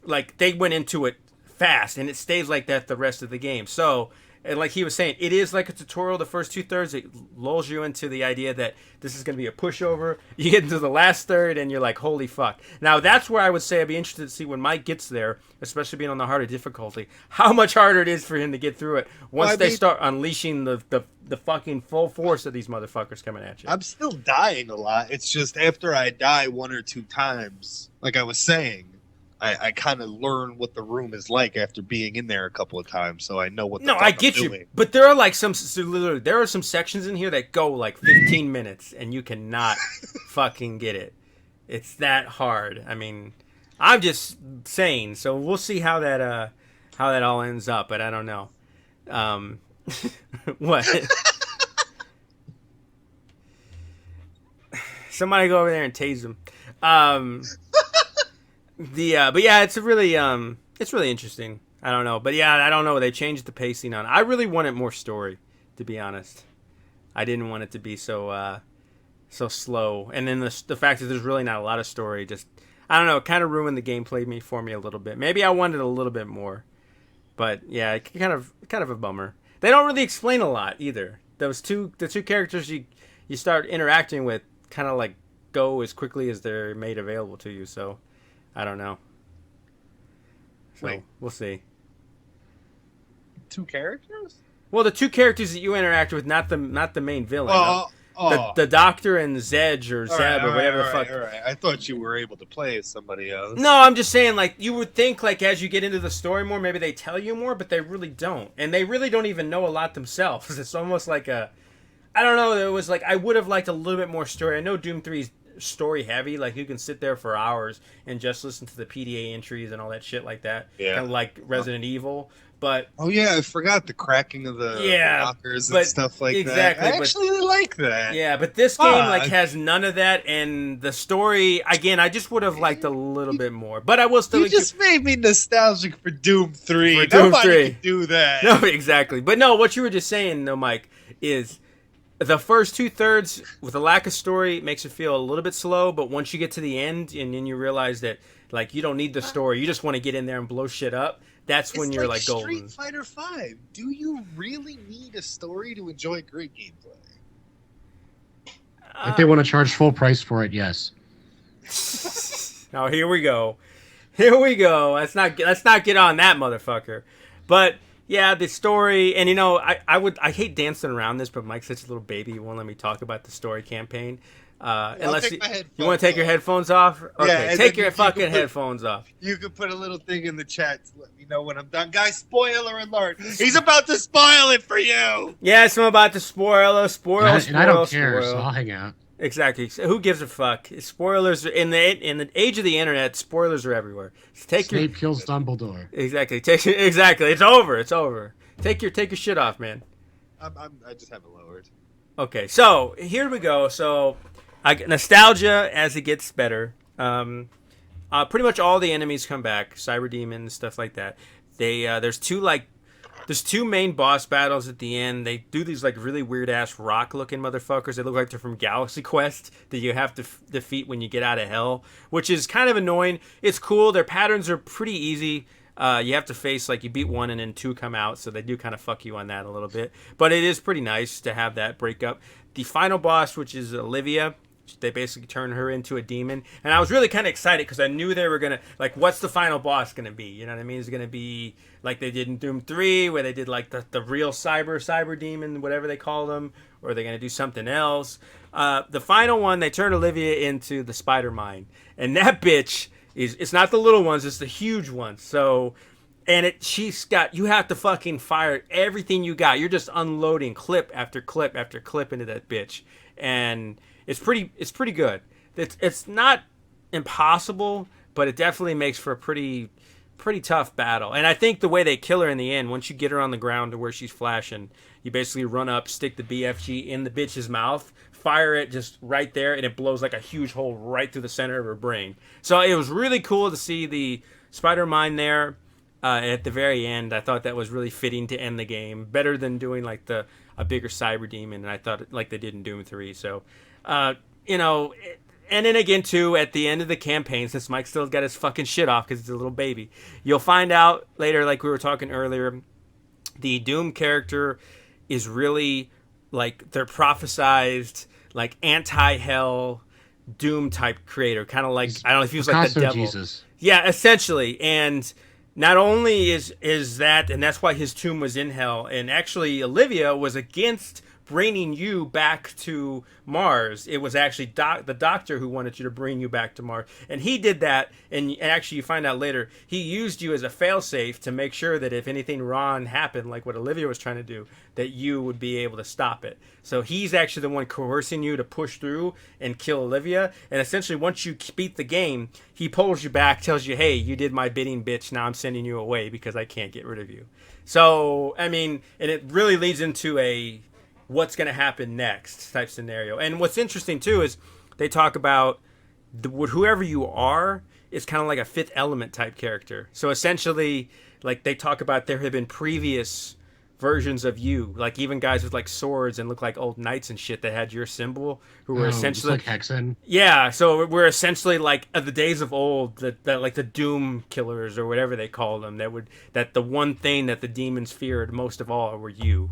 like, they went into it fast, and it stays like that the rest of the game. So, and like he was saying, it is like a tutorial. The first 2/3, it lulls you into the idea that this is going to be a pushover. You get into the last third, and you're like, holy fuck. Now, that's where I would say I'd be interested to see when Mike gets there, especially being on the harder difficulty, how much harder it is for him to get through it once they start unleashing the fucking full force of these motherfuckers coming at you. I'm still dying a lot. It's just after I die 1 or 2 times, like I was saying, I kind of learn what the room is like after being in there a couple of times, so I know what. I get you, but there are like some sections in here that go like 15 minutes, and you cannot fucking get it. It's that hard. I mean, I'm just saying. So we'll see how that all ends up, but I don't know. What? Somebody go over there and tase him. but yeah, it's really interesting. I don't know, but yeah, I don't know. They changed the pacing on. I really wanted more story, to be honest. I didn't want it to be so slow, and then the fact that there's really not a lot of story, just I don't know, it kind of ruined the gameplay for me a little bit. Maybe I wanted a little bit more, but yeah, kind of a bummer. They don't really explain a lot either. The two characters you start interacting with kind of like go as quickly as they're made available to you. So I don't know. So Wait. we'll see. 2 characters? Well, the two characters that you interact with, not the main villain. The doctor and Zedge or Zeb or whatever the fuck. All right. I thought you were able to play as somebody else. No, I'm just saying, like, you would think, like, as you get into the story more, maybe they tell you more, but they really don't. And they really don't even know a lot themselves. It's almost like I don't know, it was like, I would have liked a little bit more story. I know Doom 3 is story heavy, like, you can sit there for hours and just listen to the PDA entries and all that shit like that. Yeah. Kind of like Resident Evil. But oh yeah, I forgot the cracking of the lockers and stuff like that. I actually like that. Yeah, but this game has none of that, and the story again, I just would have liked a little bit more. But I will still. You just made me nostalgic for Doom 3. Nobody can do that. No, exactly. But no, what you were just saying, though, Mike, is the first 2/3 with a lack of story makes it feel a little bit slow. But once you get to the end, and then you realize that like you don't need the story, you just want to get in there and blow shit up. That's when you're like golden. Street Fighter 5. Do you really need a story to enjoy great gameplay? If they want to charge full price for it, yes. Now here we go. Let's not get on that motherfucker. But yeah, the story, and I hate dancing around this, but Mike's such a little baby. He won't let me talk about the story campaign. Unless you want to take your headphones off. Okay, take your fucking headphones off. You could put a little thing in the chat to let me know when I'm done. Guys, spoiler alert. He's about to spoil it for you. Yes, I'm about to spoil. And I don't care, so I'll hang out. Exactly. Who gives a fuck? Spoilers are in the age of the internet. Spoilers are everywhere. Snape kills Dumbledore. Exactly. Exactly. It's over. Take your shit off, man. I just have it lowered. Okay, so here we go. So nostalgia as it gets better. Pretty much all the enemies come back. Cyber demons, stuff like that. There's two main boss battles at the end. They do these like really weird ass rock looking motherfuckers. They look like they're from Galaxy Quest that you have to defeat when you get out of hell, which is kind of annoying. It's cool. Their patterns are pretty easy. You have to face like you beat 1 and then 2 come out, so they do kind of fuck you on that a little bit. But it is pretty nice to have that break up. The final boss, which is Olivia, they basically turn her into a demon, and I was really kind of excited because I knew they were gonna like, what's the final boss gonna be? You know what I mean? Is it gonna be like they did in Doom 3, where they did like the real cyber demon, whatever they call them, or are they gonna do something else? The final one, they turn Olivia into the Spider Mine, and that bitch it's not the little ones, it's the huge ones. So, and you have to fucking fire everything you got. You're just unloading clip after clip after clip into that bitch, and it's pretty good. It's not impossible, but it definitely makes for a pretty tough battle. And I think the way they kill her in the end, once you get her on the ground to where she's flashing, you basically run up, stick the BFG in the bitch's mouth, fire it just right there, and it blows like a huge hole right through the center of her brain. So it was really cool to see the Spider Mine there at the very end. I thought that was really fitting to end the game, better than doing like a bigger cyber demon, and I thought like they did in Doom 3. So and then again too, at the end of the campaign, since Mike still got his fucking shit off because he's a little baby, you'll find out later, like we were talking earlier, the Doom character is really like their prophesized like anti-hell Doom type creator, kind of like, I don't know if he was like the devil. Jesus. Yeah, essentially. And not only is that, and that's why his tomb was in hell, and actually Olivia was against bringing you back to Mars. It was actually the doctor who wanted you to bring you back to Mars, and he did that. And actually, you find out later, he used you as a failsafe to make sure that if anything wrong happened, like what Olivia was trying to do, that you would be able to stop it. So he's actually the one coercing you to push through and kill Olivia. And essentially, once you beat the game, he pulls you back, tells you, "Hey, you did my bidding, bitch. Now I'm sending you away because I can't get rid of you." So I mean, and it really leads into a what's going to happen next type scenario. And what's interesting too is they talk about whoever you are, is kind of like a Fifth Element type character. So essentially, like they talk about there have been previous versions of you, like even guys with like swords and look like old knights and shit that had your symbol, who were essentially like Hexen. Yeah, so we're essentially like of the days of old, that like the Doom killers or whatever they called them. That the one thing that the demons feared most of all were you,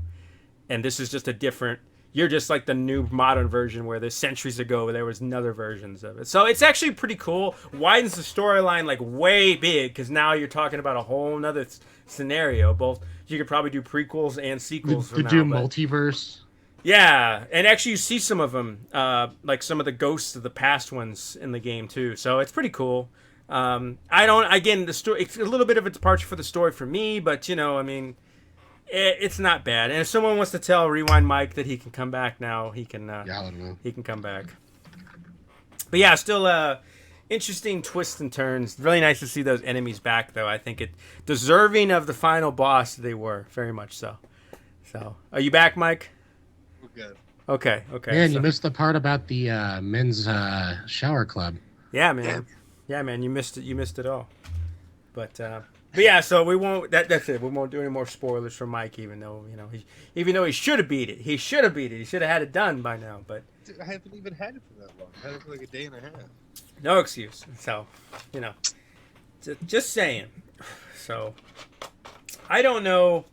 and this is just a different. You're just like the new modern version where there's centuries ago there was another versions of it. So it's actually pretty cool. Widens the storyline like way big because now you're talking about a whole nother scenario. Both you could probably do prequels and sequels. The Doom multiverse. Yeah, and actually you see some of them, like some of the ghosts of the past ones in the game too. So it's pretty cool. The story, it's a little bit of a departure for the story for me, but I mean, it's not bad. And if someone wants to tell Rewind Mike that he can come back now, he can. He can come back. But yeah, still interesting twists and turns. Really nice to see those enemies back, though. I think it deserving of the final boss. They were very much so. So, are you back, Mike? Good. Okay. Man, you missed the part about the men's shower club. Yeah, man. Yeah, man. You missed it. You missed it all. But yeah. So we won't. That's it. We won't do any more spoilers for Mike, even though he should have beat it. He should have beat it. He should have had it done by now. But Dude, I haven't even had it for that long. I had it for like a day and a half. No excuse. So just saying. So I don't know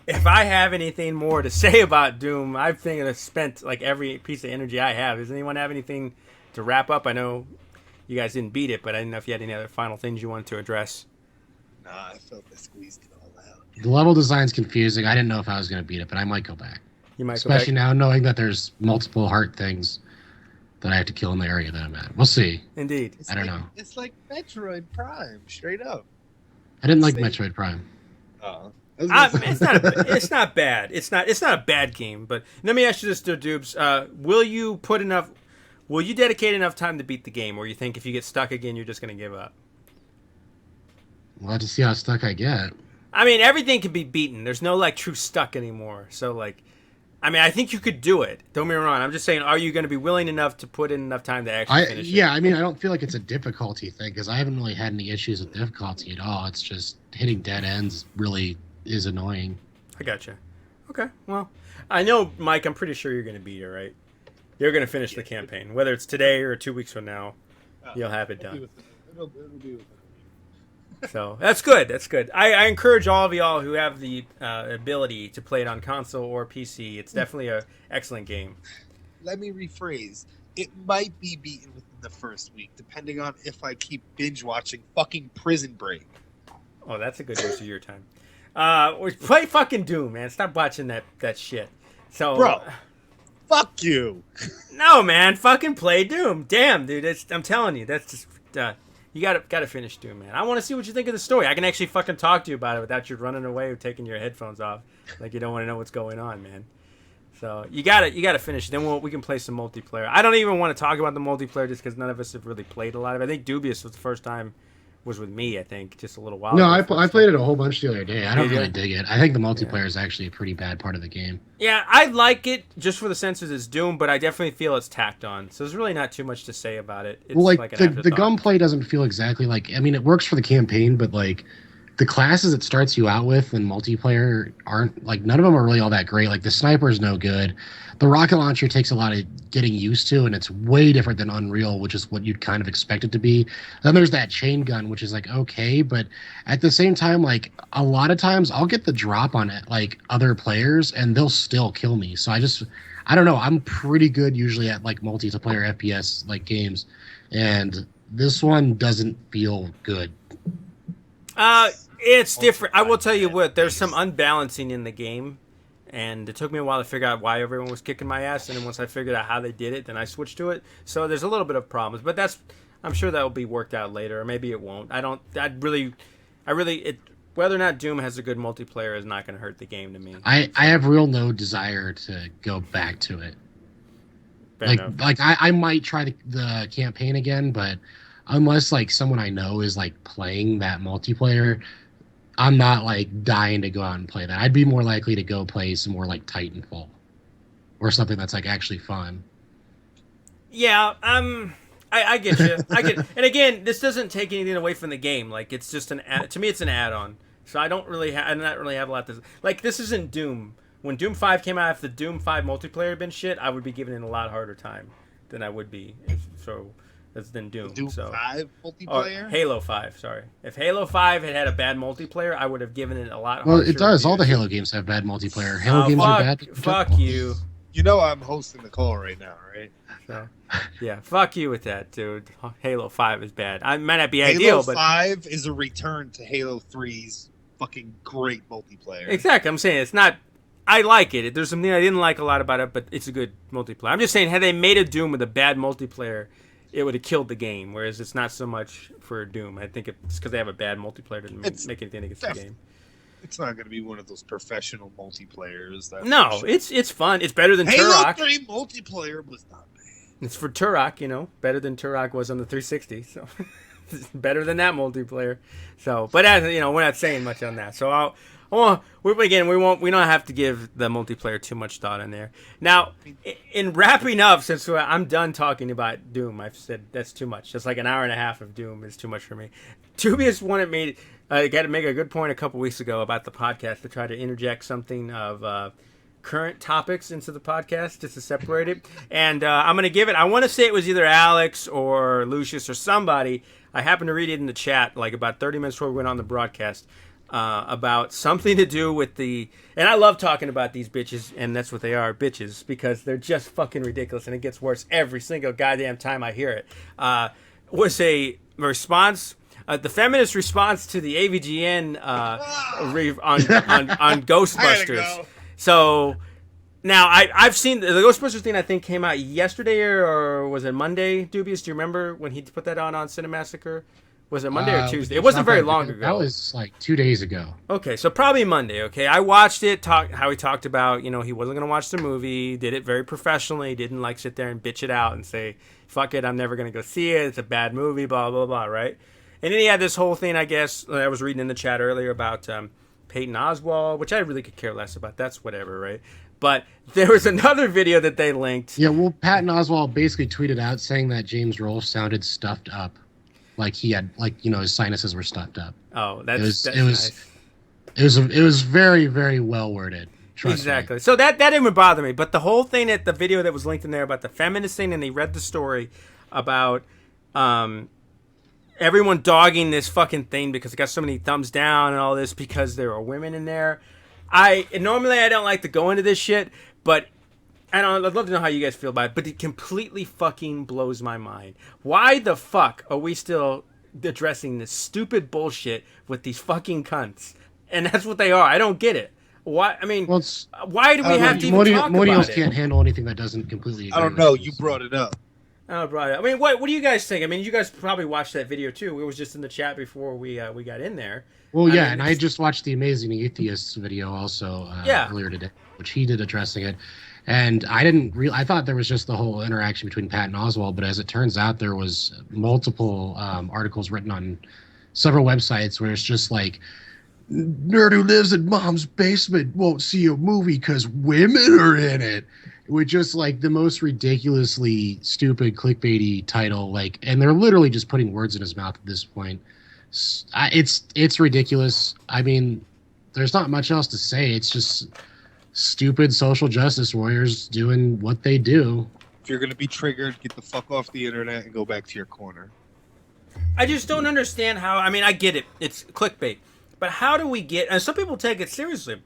if I have anything more to say about Doom. I think I've spent like every piece of energy I have. Does anyone have anything to wrap up? I know you guys didn't beat it, but I didn't know if you had any other final things you wanted to address. Nah, I felt I squeezed it all out. The level design's confusing. I didn't know if I was going to beat it, but I might go back. You might Especially now knowing that there's multiple heart things that I have to kill in the area that I'm at. We'll see. Indeed. I don't know. It's like Metroid Prime, straight up. I didn't like Metroid Prime. Oh. It's not bad. It's not a bad game. But let me ask you this, Dubes. Will you dedicate enough time to beat the game, or you think if you get stuck again, you're just going to give up? We'll have to see how stuck I get. I mean, everything can be beaten. There's no like true stuck anymore. So like, I mean, I think you could do it. Don't get me wrong. I'm just saying, are you going to be willing enough to put in enough time to actually finish it? Yeah, I mean, I don't feel like it's a difficulty thing because I haven't really had any issues with difficulty at all. It's just hitting dead ends really is annoying. I gotcha. Okay, well, I know, Mike, I'm pretty sure you're going to beat it, right? You're going to finish the campaign. Whether it's today or 2 weeks from now, you'll have it done. It'll be with it. So that's good. That's good. I encourage all of y'all who have the ability to play it on console or PC. It's definitely an excellent game. Let me rephrase. It might be beaten within the first week, depending on if I keep binge watching fucking Prison Break. Oh, that's a good use of your time. Play fucking Doom, man. Stop watching that shit. So, bro, fuck you. No, man. Fucking play Doom. Damn, dude. I'm telling you, that's just. You gotta finish Doom, man. I want to see what you think of the story. I can actually fucking talk to you about it without you running away or taking your headphones off, like you don't want to know what's going on, man. So you gotta finish it. Then we can play some multiplayer. I don't even want to talk about the multiplayer just because none of us have really played a lot of it. I think Dubious was the first time was with me. I think just a little while. No, I played it a whole bunch the other day. I don't Yeah. really dig it. I think the multiplayer is actually a pretty bad part of the game. Yeah, I like it just for the senses it's Doom, but I definitely feel it's tacked on. So there's really not too much to say about it. It's Well, like an the afterthought. gunplay doesn't feel exactly like. I mean, it works for the campaign, but like the classes it starts you out with in multiplayer aren't like none of them are really all that great. Like the sniper is no good. The rocket launcher takes a lot of getting used to, and it's way different than Unreal, which is what you'd kind of expect it to be. Then there's that chain gun, which is like okay, but at the same time, like a lot of times I'll get the drop on it, like other players, and they'll still kill me. So I don't know. I'm pretty good usually at like multiplayer FPS like games, and this one doesn't feel good. It's different. I will tell you what. There's some unbalancing in the game, and it took me a while to figure out why everyone was kicking my ass. And then once I figured out how they did it, then I switched to it. So there's a little bit of problems, but I'm sure that will be worked out later, or maybe it won't. Whether or not Doom has a good multiplayer is not going to hurt the game to me. I have real no desire to go back to it. Fair enough. I might try the campaign again, but unless like someone I know is like playing that multiplayer, I'm not like dying to go out and play that. I'd be more likely to go play some more like Titanfall or something that's like actually fun. Yeah, I get you. And again, this doesn't take anything away from the game. Like, it's just to me, it's an add-on. So I don't really have a lot to like. This isn't Doom. When Doom 5 came out, if the Doom 5 multiplayer had been shit, I would be giving it a lot harder time than I would be. Than Doom. Doom so. 5 multiplayer? Or Halo 5, sorry. If Halo 5 had a bad multiplaer, I would have given it a lot harder. Well, it does. All the Halo games have bad multiplayer. Halo games are bad. Fuck you. You know I'm hosting the call right now, right? So, yeah, fuck you with that, dude. Halo 5 is bad. I might not be Halo ideal, but... Halo 5 is a return to Halo 3's fucking great multiplayer. Exactly. I'm saying it's not... I like it. There's something I didn't like a lot about it, but it's a good multiplayer. I'm just saying, had they made a Doom with a bad multiplayer, it would have killed the game, whereas it's not so much for Doom. I think it's because they have a bad multiplayer to make anything against the game. It's not going to be one of those professional multiplayers. No, it's fun. It's better than Turok. Halo 3 multiplayer was not bad. It's for Turok, better than Turok was on the 360. So it's better than that multiplayer. So, but we're not saying much on that. So we don't have to give the multiplayer too much thought in there. Now, in wrapping up, since I'm done talking about Doom, I've said that's too much. Just like an hour and a half of Doom is too much for me. Dubious wanted me got to make a good point a couple weeks ago about the podcast to try to interject something of current topics into the podcast just to separate it. And I'm going to give it, I want to say it was either Alex or Lucius or somebody. I happened to read it in the chat like about 30 minutes before we went on the broadcast. About something to do with and I love talking about these bitches, and that's what they are, bitches, because they're just fucking ridiculous, and it gets worse every single goddamn time I hear it. Was a response, the feminist response to the AVGN on Ghostbusters. So now I've seen the Ghostbusters thing. I think came out yesterday or was it Monday? Dubious, do you remember when he put that on Cinemassacre? Was it Monday or Tuesday? It wasn't very long ago. That was like 2 days ago. Okay, so probably Monday. Okay, I watched it. How he talked about, he wasn't going to watch the movie. Did it very professionally. Didn't like sit there and bitch it out and say, "Fuck it, I'm never going to go see it. It's a bad movie." Blah blah blah. Right? And then he had this whole thing. I guess I was reading in the chat earlier about Peyton Oswald, which I really could care less about. That's whatever, right? But there was another video that they linked. Yeah, well, Patton Oswalt basically tweeted out saying that James Rolfe sounded stuffed up. Like he had, his sinuses were stuffed up. Oh, that's nice. It was very, very well worded. Exactly. Me. So that didn't bother me. But the whole thing at the video that was linked in there about the feminist thing, and they read the story about everyone dogging this fucking thing because it got so many thumbs down and all this because there are women in there. Normally I don't like to go into this shit, but I'd love to know how you guys feel about it, but it completely fucking blows my mind. Why the fuck are we still addressing this stupid bullshit with these fucking cunts? And that's what they are. I don't get it. Why? I mean, why do we have to even talk about it? Can't handle anything that doesn't completely agree. I don't know. You brought it up. I mean, what do you guys think? I mean, you guys probably watched that video too. It was just in the chat before we got in there. Well, and I just watched the Amazing Atheists video also earlier today, which he did addressing it. And I thought there was just the whole interaction between Patton Oswalt, but as it turns out, there was multiple articles written on several websites where it's just like, nerd who lives in mom's basement won't see a movie because women are in it. With just like the most ridiculously stupid clickbaity title, and they're literally just putting words in his mouth at this point. It's ridiculous. I mean, there's not much else to say. It's just stupid social justice warriors doing what they do. If you're going to be triggered, get the fuck off the internet and go back to your corner. I just don't understand how. I mean, I get it. It's clickbait. But how do we get, and some people take it seriously,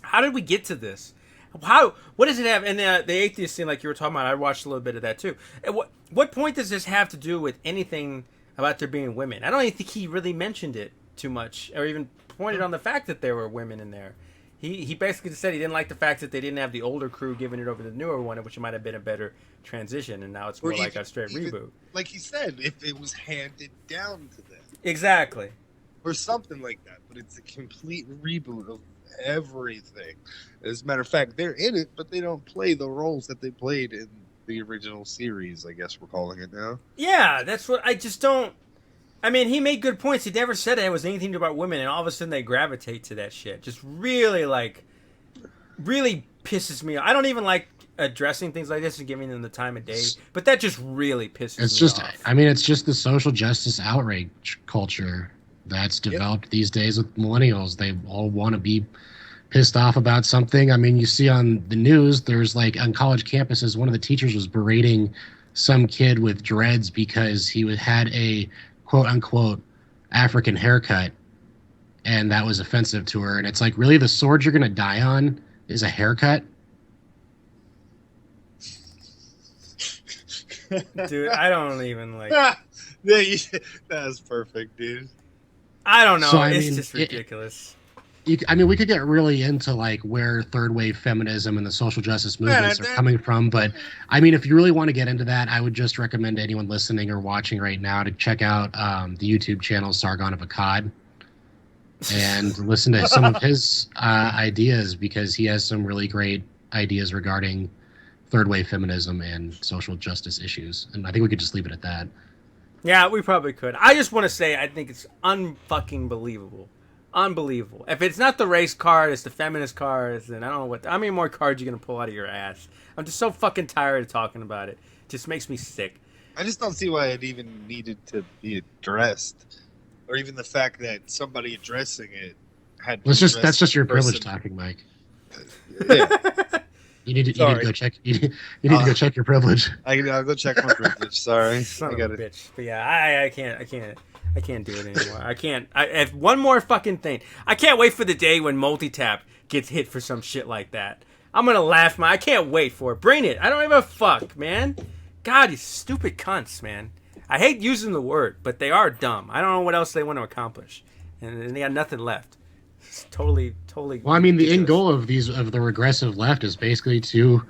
how did we get to this? What does it have? And the atheist scene, like you were talking about, I watched a little bit of that too. And what point does this have to do with anything about there being women? I don't even think he really mentioned it too much, or even pointed on the fact that there were women in there. He basically just said he didn't like the fact that they didn't have the older crew giving it over to the newer one, which might have been a better transition, and now it's more like a straight reboot. Like he said, if it was handed down to them. Exactly. Or something like that, but it's a complete reboot of everything. As a matter of fact, they're in it, but they don't play the roles that they played in the original series, I guess we're calling it now. Yeah, that's what I just don't. I mean, he made good points. He never said it was anything about women, and all of a sudden they gravitate to that shit. Just really, really pisses me off. I don't even like addressing things like this and giving them the time of day. But that just really pisses It's me just, off. I mean, it's just the social justice outrage culture that's developed these days with millennials. They all want to be pissed off about something. I mean, you see on the news, there's like on college campuses, one of the teachers was berating some kid with dreads because had a quote unquote African haircut, and that was offensive to her. And it's like, really, the sword you're going to die on is a haircut? Dude, I don't even like. That's perfect, dude. I don't know. So, I it's mean, just ridiculous. I mean, we could get really into like where third wave feminism and the social justice movements are coming from, but I mean, if you really want to get into that, I would just recommend anyone listening or watching right now to check out the YouTube channel Sargon of Akkad and listen to some of his ideas, because he has some really great ideas regarding third wave feminism and social justice issues. And I think we could just leave it at that. Yeah, we probably could. I just want to say I think it's unfucking believable. Unbelievable. If it's not the race card, it's the feminist cards, then I don't know how many more cards you're going to pull out of your ass. I'm just so fucking tired of talking about it. It just makes me sick. I just don't see why it even needed to be addressed. Or even the fact that somebody addressing it had That's just your privilege talking, Mike. Yeah. You need to go check. You need to go check your privilege. I'll go check my privilege. Sorry, Son I got of a it. bitch. But yeah, I can't do it anymore. I can't. If one more fucking thing. I can't wait for the day when Multitapped gets hit for some shit like that. I'm gonna laugh, man. I can't wait for it. Bring it. I don't give a fuck, man. God, these stupid cunts, man. I hate using the word, but they are dumb. I don't know what else they want to accomplish, and they got nothing left. It's totally. Well, I mean, the end goal of the regressive left is basically to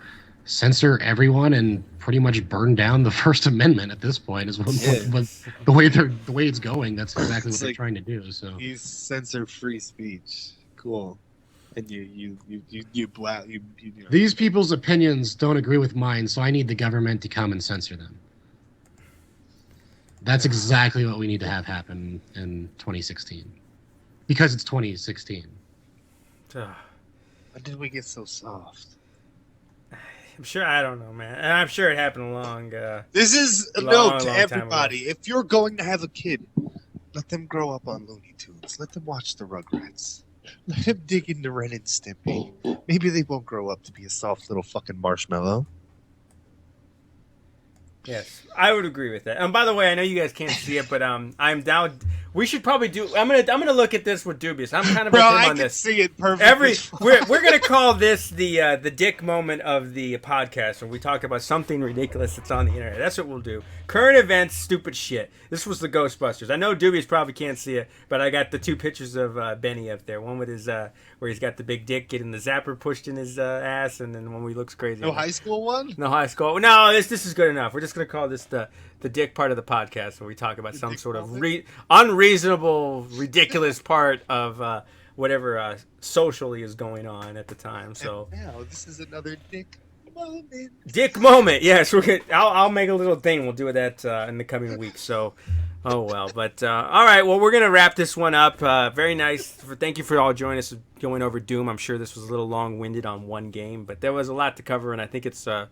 censor everyone and pretty much burn down the First Amendment at this point. Is what the way it's going. That's exactly what they're trying to do. So you censor free speech. Cool. And you know. These people's opinions don't agree with mine, so I need the government to come and censor them. That's exactly what we need to have happen in 2016. Because it's 2016. When did we get so soft? I'm sure. I don't know, man. And I'm sure it happened along. This is a note to everybody. If you're going to have a kid, let them grow up on Looney Tunes. Let them watch the Rugrats. Let them dig into Ren and Stimpy. Maybe they won't grow up to be a soft little fucking marshmallow. Yes, I would agree with that. And by the way, I know you guys can't see it, but I'm down. We should probably do. I'm gonna look at this with Dubious. I'm kind of Bro, with him I on can this. see it perfectly. We're gonna call this the dick moment of the podcast, where we talk about something ridiculous that's on the internet. That's what we'll do. Current events, stupid shit. This was the Ghostbusters. I know Dubious probably can't see it, but I got the two pictures of Benny up there. One with his where he's got the big dick getting the zapper pushed in his ass, and then one where he looks crazy. No high school one? No high school. No, this is good enough. We're just gonna call this the dick part of the podcast, where we talk about some sort of unreasonable, ridiculous part of whatever socially is going on at the time. So now this is another dick moment. Dick moment. Yes, we're gonna. I'll make a little thing. We'll do that in the coming weeks. So, oh well. But all right. Well, we're gonna wrap this one up. Very nice. Thank you for all joining us going over Doom. I'm sure this was a little long-winded on one game, but there was a lot to cover, and I think it's a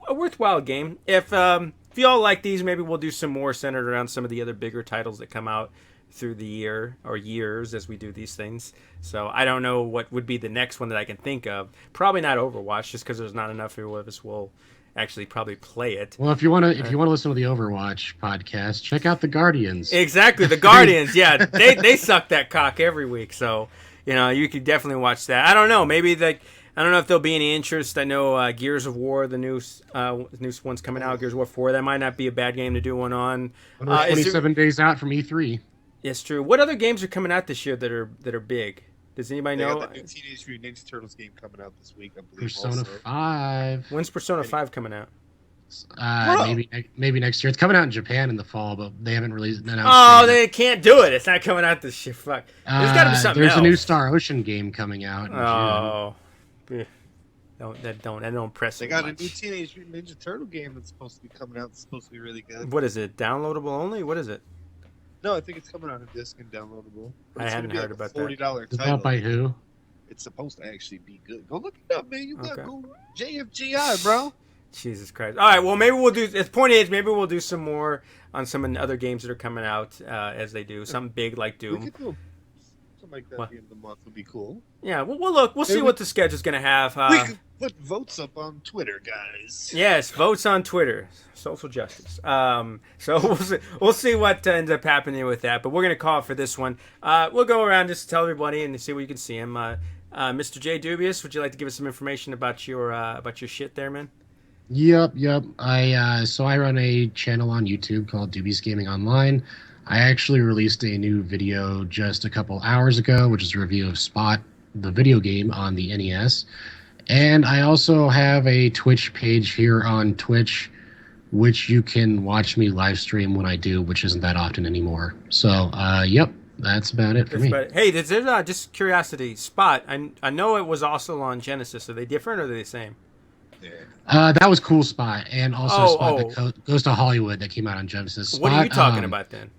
worthwhile game. If you all like these, maybe we'll do some more centered around some of the other bigger titles that come out through the year or years as we do these things. So I don't know what would be the next one that I can think of. Probably not Overwatch, just because there's not enough of us will actually probably play it. Well, if you want to listen to the Overwatch podcast, check out the Guardians. Exactly, the Guardians. Yeah, they suck that cock every week. So you could definitely watch that. I don't know. Maybe I don't know if there'll be any interest. I know Gears of War, the new one's coming out. Gears of War 4. That might not be a bad game to do one on. We're 27 days out from E3. It's true. What other games are coming out this year that are big? Does anybody know? Got the new Teenage Mutant Ninja Turtles game coming out this week, I believe. Persona 5. When's Persona 5 coming out? Maybe next year. It's coming out in Japan in the fall, but they haven't announced. Oh, they can't do it. It's not coming out this year. Fuck. There's got to be something else. There's a new Star Ocean game coming out in June. That don't impress me. They got much. a new Teenage Mutant Ninja Turtle game that's supposed to be coming out. It's supposed to be really good. What is it? Downloadable only? What is it? No, I think it's coming out on disc and downloadable. I hadn't heard about that. $40 Is title. that by who? It's supposed to actually be good. Go look it up, man. You got Okay. go JFGI, bro. Jesus Christ. All right, well, maybe we'll do... The point is, maybe we'll do some more on some of the other games that are coming out as they do. Something big like We Doom. could do something like that What? at the end of the month would be cool. Yeah, we'll look. We'll see Maybe- what the schedule's going to have. We could put votes up on Twitter, guys. Yes, votes on Twitter, social justice. So we'll see what ends up happening with that. But we're gonna call it for this one. We'll go around just to tell everybody and see where you can see him. Mr. J Dubious, would you like to give us some information about your shit there, man? Yep. So I run a channel on YouTube called Dubious Gaming Online. I actually released a new video just a couple hours ago, which is a review of Spot, the video game on the NES. And I also have a Twitch page here on Twitch, which you can watch me live stream when I do, which isn't that often anymore. So, yep, that's about it for me. Hey, there's just curiosity. Spot, I know it was also on Genesis. Are they different or are they the same? Yeah. That was Cool Spot, and also Spot oh. that goes to Hollywood that came out on Genesis. Spot, What are you talking about then?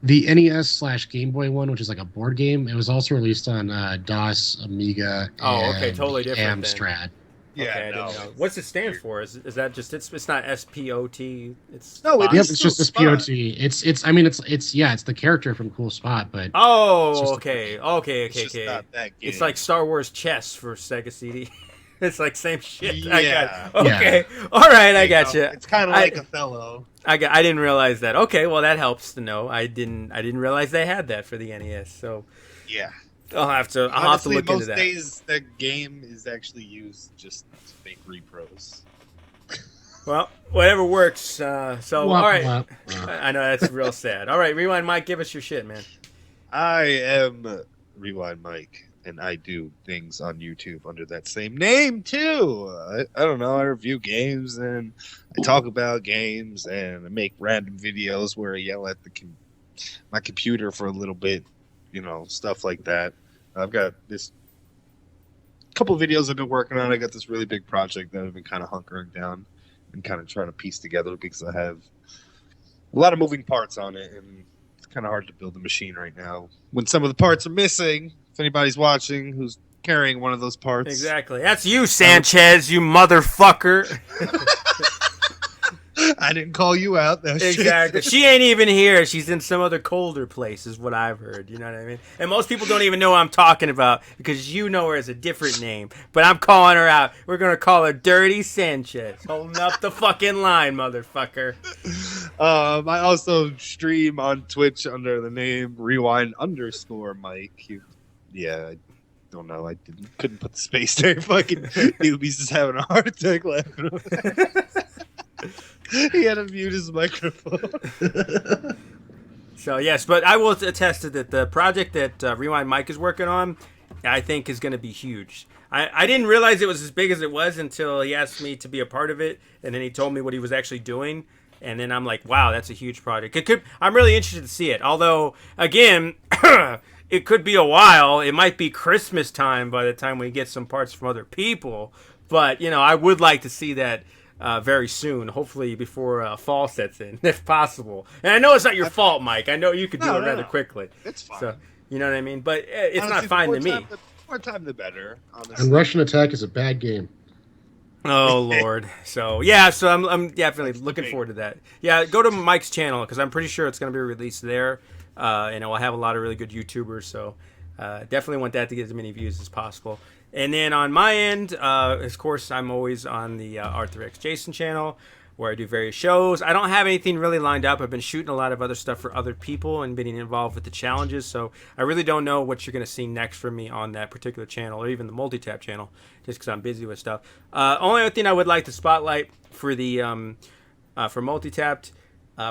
The NES/Game Boy one, which is like a board game. It was also released on DOS, Amiga, Oh, okay, and totally different then. Amstrad. Yeah, Okay, I didn't know. What's it stand for? Is that just it's not SPOT? It's No, it Spot? Yep, is it's still just a Spot. POT. It's the character from Cool Spot, but it's Oh, just- okay. It's just not that game. It's like Star Wars chess for Sega CD. It's like same shit. Yeah. I got. Okay. All right. I got you. It's kind of like Othello. I didn't realize that. Okay. Well, that helps to know. I didn't realize they had that for the NES. So Yeah. I'll have to Honestly, look into most that. days that game is actually used just to fake repros. Well, whatever works. So all right. Wah. I know that's real sad. All right, Rewind Mike, give us your shit, man. I am Rewind Mike, and I do things on YouTube under that same name too. I don't know. I review games and I talk about games and I make random videos where I yell at my computer for a little bit, stuff like that. I've got this couple videos I've been working on. I got this really big project that I've been kind of hunkering down and kind of trying to piece together because I have a lot of moving parts on it, and it's kind of hard to build a machine right now when some of the parts are missing. If anybody's watching who's carrying one of those parts, Exactly. That's you, Sanchez, you motherfucker. I didn't call you out. That shit. Exactly. She ain't even here. She's in some other colder place, is what I've heard. You know what I mean? And most people don't even know what I'm talking about because you know her as a different name. But I'm calling her out. We're going to call her Dirty Sanchez. Holding up the fucking line, motherfucker. I also stream on Twitch under the name Rewind_Mike. I don't know. I couldn't put the space there. Fucking newbie's just having a heart attack laughing. He had to mute his microphone. So, yes, but I will attest to that the project that Rewind Mike is working on, I think is going to be huge. I didn't realize it was as big as it was until he asked me to be a part of it, and then he told me what he was actually doing, and then I'm like, wow, that's a huge project. I'm really interested to see it, although, again, it could be a while. It might be Christmas time by the time we get some parts from other people, but, I would like to see that very soon, hopefully before fall sets in, if possible. And I know it's not your fault, Mike. I know you could do it rather quickly. It's fine. So, you know what I mean? But it's Honestly, not fine to me. The more time, the better. Honestly. And Russian Attack is a bad game. Oh, Lord. So I'm definitely looking big. forward to that. Yeah, go to Mike's channel because I'm pretty sure it's going to be released there. And it will have a lot of really good YouTubers. So definitely want that to get as many views as possible. And then on my end, of course, I'm always on the Arthur X Jason channel where I do various shows. I don't have anything really lined up. I've been shooting a lot of other stuff for other people and being involved with the challenges. So I really don't know what you're going to see next from me on that particular channel or even the Multitapped channel just because I'm busy with stuff. Only other thing I would like to spotlight for the for Multitapped,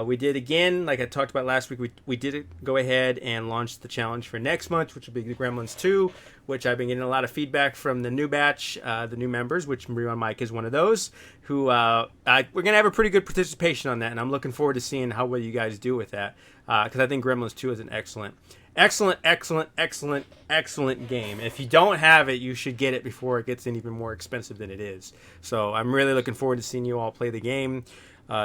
we did again, like I talked about last week, we did go ahead and launch the challenge for next month, which will be the Gremlins 2, which I've been getting a lot of feedback from the new batch, the new members, which Mario Mike is one of those, who we're going to have a pretty good participation on that, and I'm looking forward to seeing how well you guys do with that, because I think Gremlins 2 is an excellent game. If you don't have it, you should get it before it gets even more expensive than it is. So I'm really looking forward to seeing you all play the game.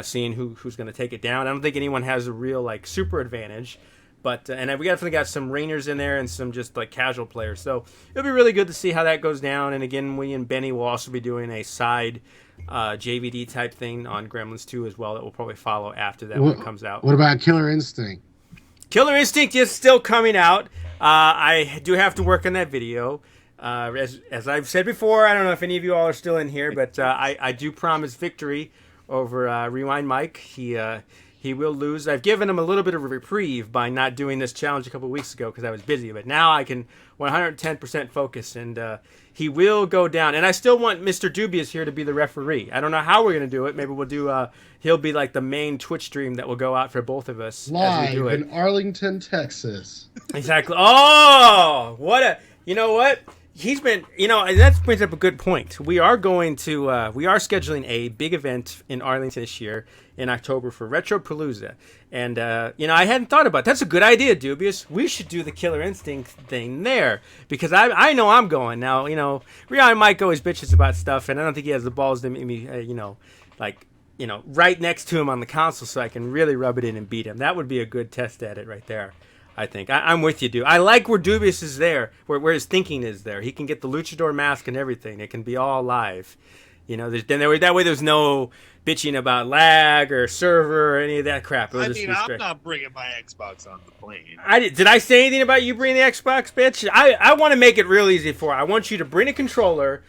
Seeing who's going to take it down. I don't think anyone has a real super advantage, But and we definitely got some Rainers in there and some just like casual players. So it'll be really good to see how that goes down. And again, we and Benny will also be doing a side JVD type thing on Gremlins 2 as well that will probably follow after that when it comes out. What about Killer Instinct? Killer Instinct is still coming out. I do have to work on that video. As I've said before, I don't know if any of you all are still in here, but I do promise victory over Rewind Mike. He will lose. I've given him a little bit of a reprieve by not doing this challenge a couple of weeks ago because I was busy. But now I can 110% focus, and he will go down. And I still want Mr. Dubious here to be the referee. I don't know how we're going to do it. Maybe we'll do he'll be like the main Twitch stream that will go out for both of us live as we do it. in Arlington, Texas. Exactly. Oh, you know what? He's been, and that brings up a good point. We are scheduling a big event in Arlington this year in October for Retropalooza. And, I hadn't thought about it. That's a good idea, Dubious. We should do the Killer Instinct thing there because I know I'm going. Now, Rihanna Mike always bitches about stuff, and I don't think he has the balls to make me, right next to him on the console so I can really rub it in and beat him. That would be a good test at it right there. I think. I'm with you, dude. I like where Dubious is there, where his thinking is there. He can get the luchador mask and everything. It can be all live. That way there's no bitching about lag or server or any of that crap. I'm not bringing my Xbox on the plane. Did I say anything about you bringing the Xbox, bitch? I want to make it real easy for you. I want you to bring a controller,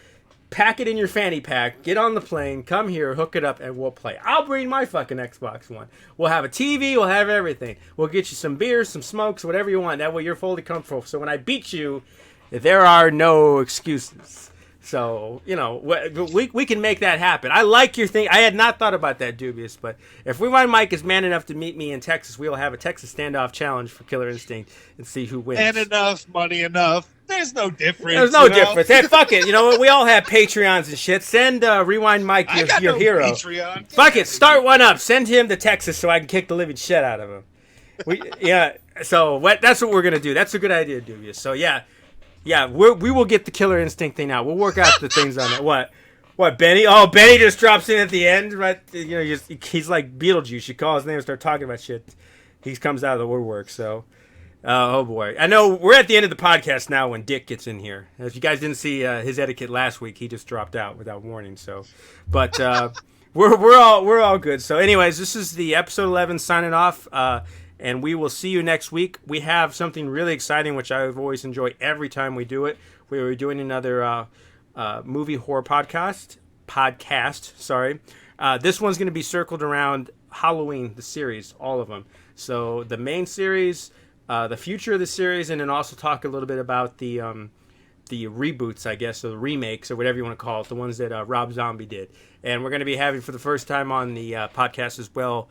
pack it in your fanny pack, get on the plane, come here, hook it up, and we'll play. I'll bring my fucking Xbox One. We'll have a TV, we'll have everything. We'll get you some beers, some smokes, whatever you want. That way you're fully comfortable. So when I beat you, there are no excuses. So, we can make that happen. I like your thing. I had not thought about that, Dubious, but if Rewind Mike is man enough to meet me in Texas, we'll have a Texas standoff challenge for Killer Instinct and see who wins. And enough, money enough. There's no difference. There's no difference. Hey, fuck it. You know what? We all have Patreons and shit. Send Rewind Mike your hero. Patreon. Fuck it. Start one up. Send him to Texas so I can kick the living shit out of him. So that's what we're going to do. That's a good idea, Dubious. So, yeah, we will get the Killer Instinct thing out. We'll work out the things on it. What, Benny? Oh, Benny just drops in at the end, right? He's like Beetlejuice. You call his name and start talking about shit. He comes out of the woodwork, so... oh boy! I know we're at the end of the podcast now when Dick gets in here. If you guys didn't see his etiquette last week, he just dropped out without warning. So, but we're all good. So, anyways, this is the episode 11 signing off, and we will see you next week. We have something really exciting, which I've always enjoyed every time we do it. We are doing another movie horror podcast. Sorry, this one's going to be circled around Halloween, the series, all of them. So the main series. The future of the series, and then also talk a little bit about the reboots, I guess, or the remakes, or whatever you want to call it, the ones that Rob Zombie did. And we're going to be having, for the first time on the podcast as well,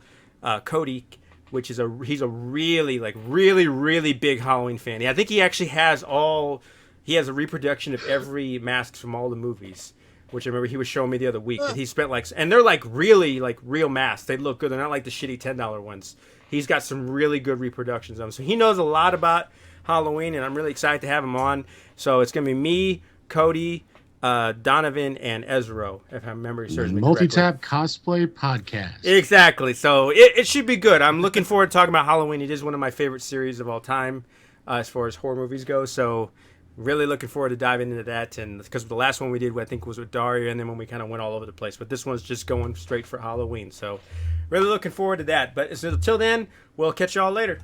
Cody, which is he's a really, really big Halloween fan. I think he actually has a reproduction of every mask from all the movies, which I remember he was showing me the other week. That he spent and they're really real masks. They look good. They're not like the shitty $10 ones. He's got some really good reproductions of them. So he knows a lot about Halloween, and I'm really excited to have him on. So it's going to be me, Cody, Donovan, and Ezra, if my memory serves me correctly. Multitapped Cosplay Podcast. Exactly. So it should be good. I'm looking forward to talking about Halloween. It is one of my favorite series of all time as far as horror movies go. So really looking forward to diving into that. And because the last one we did, I think, was with Daria, and then when we kind of went all over the place. But this one's just going straight for Halloween. So really looking forward to that. But until then, we'll catch y'all later.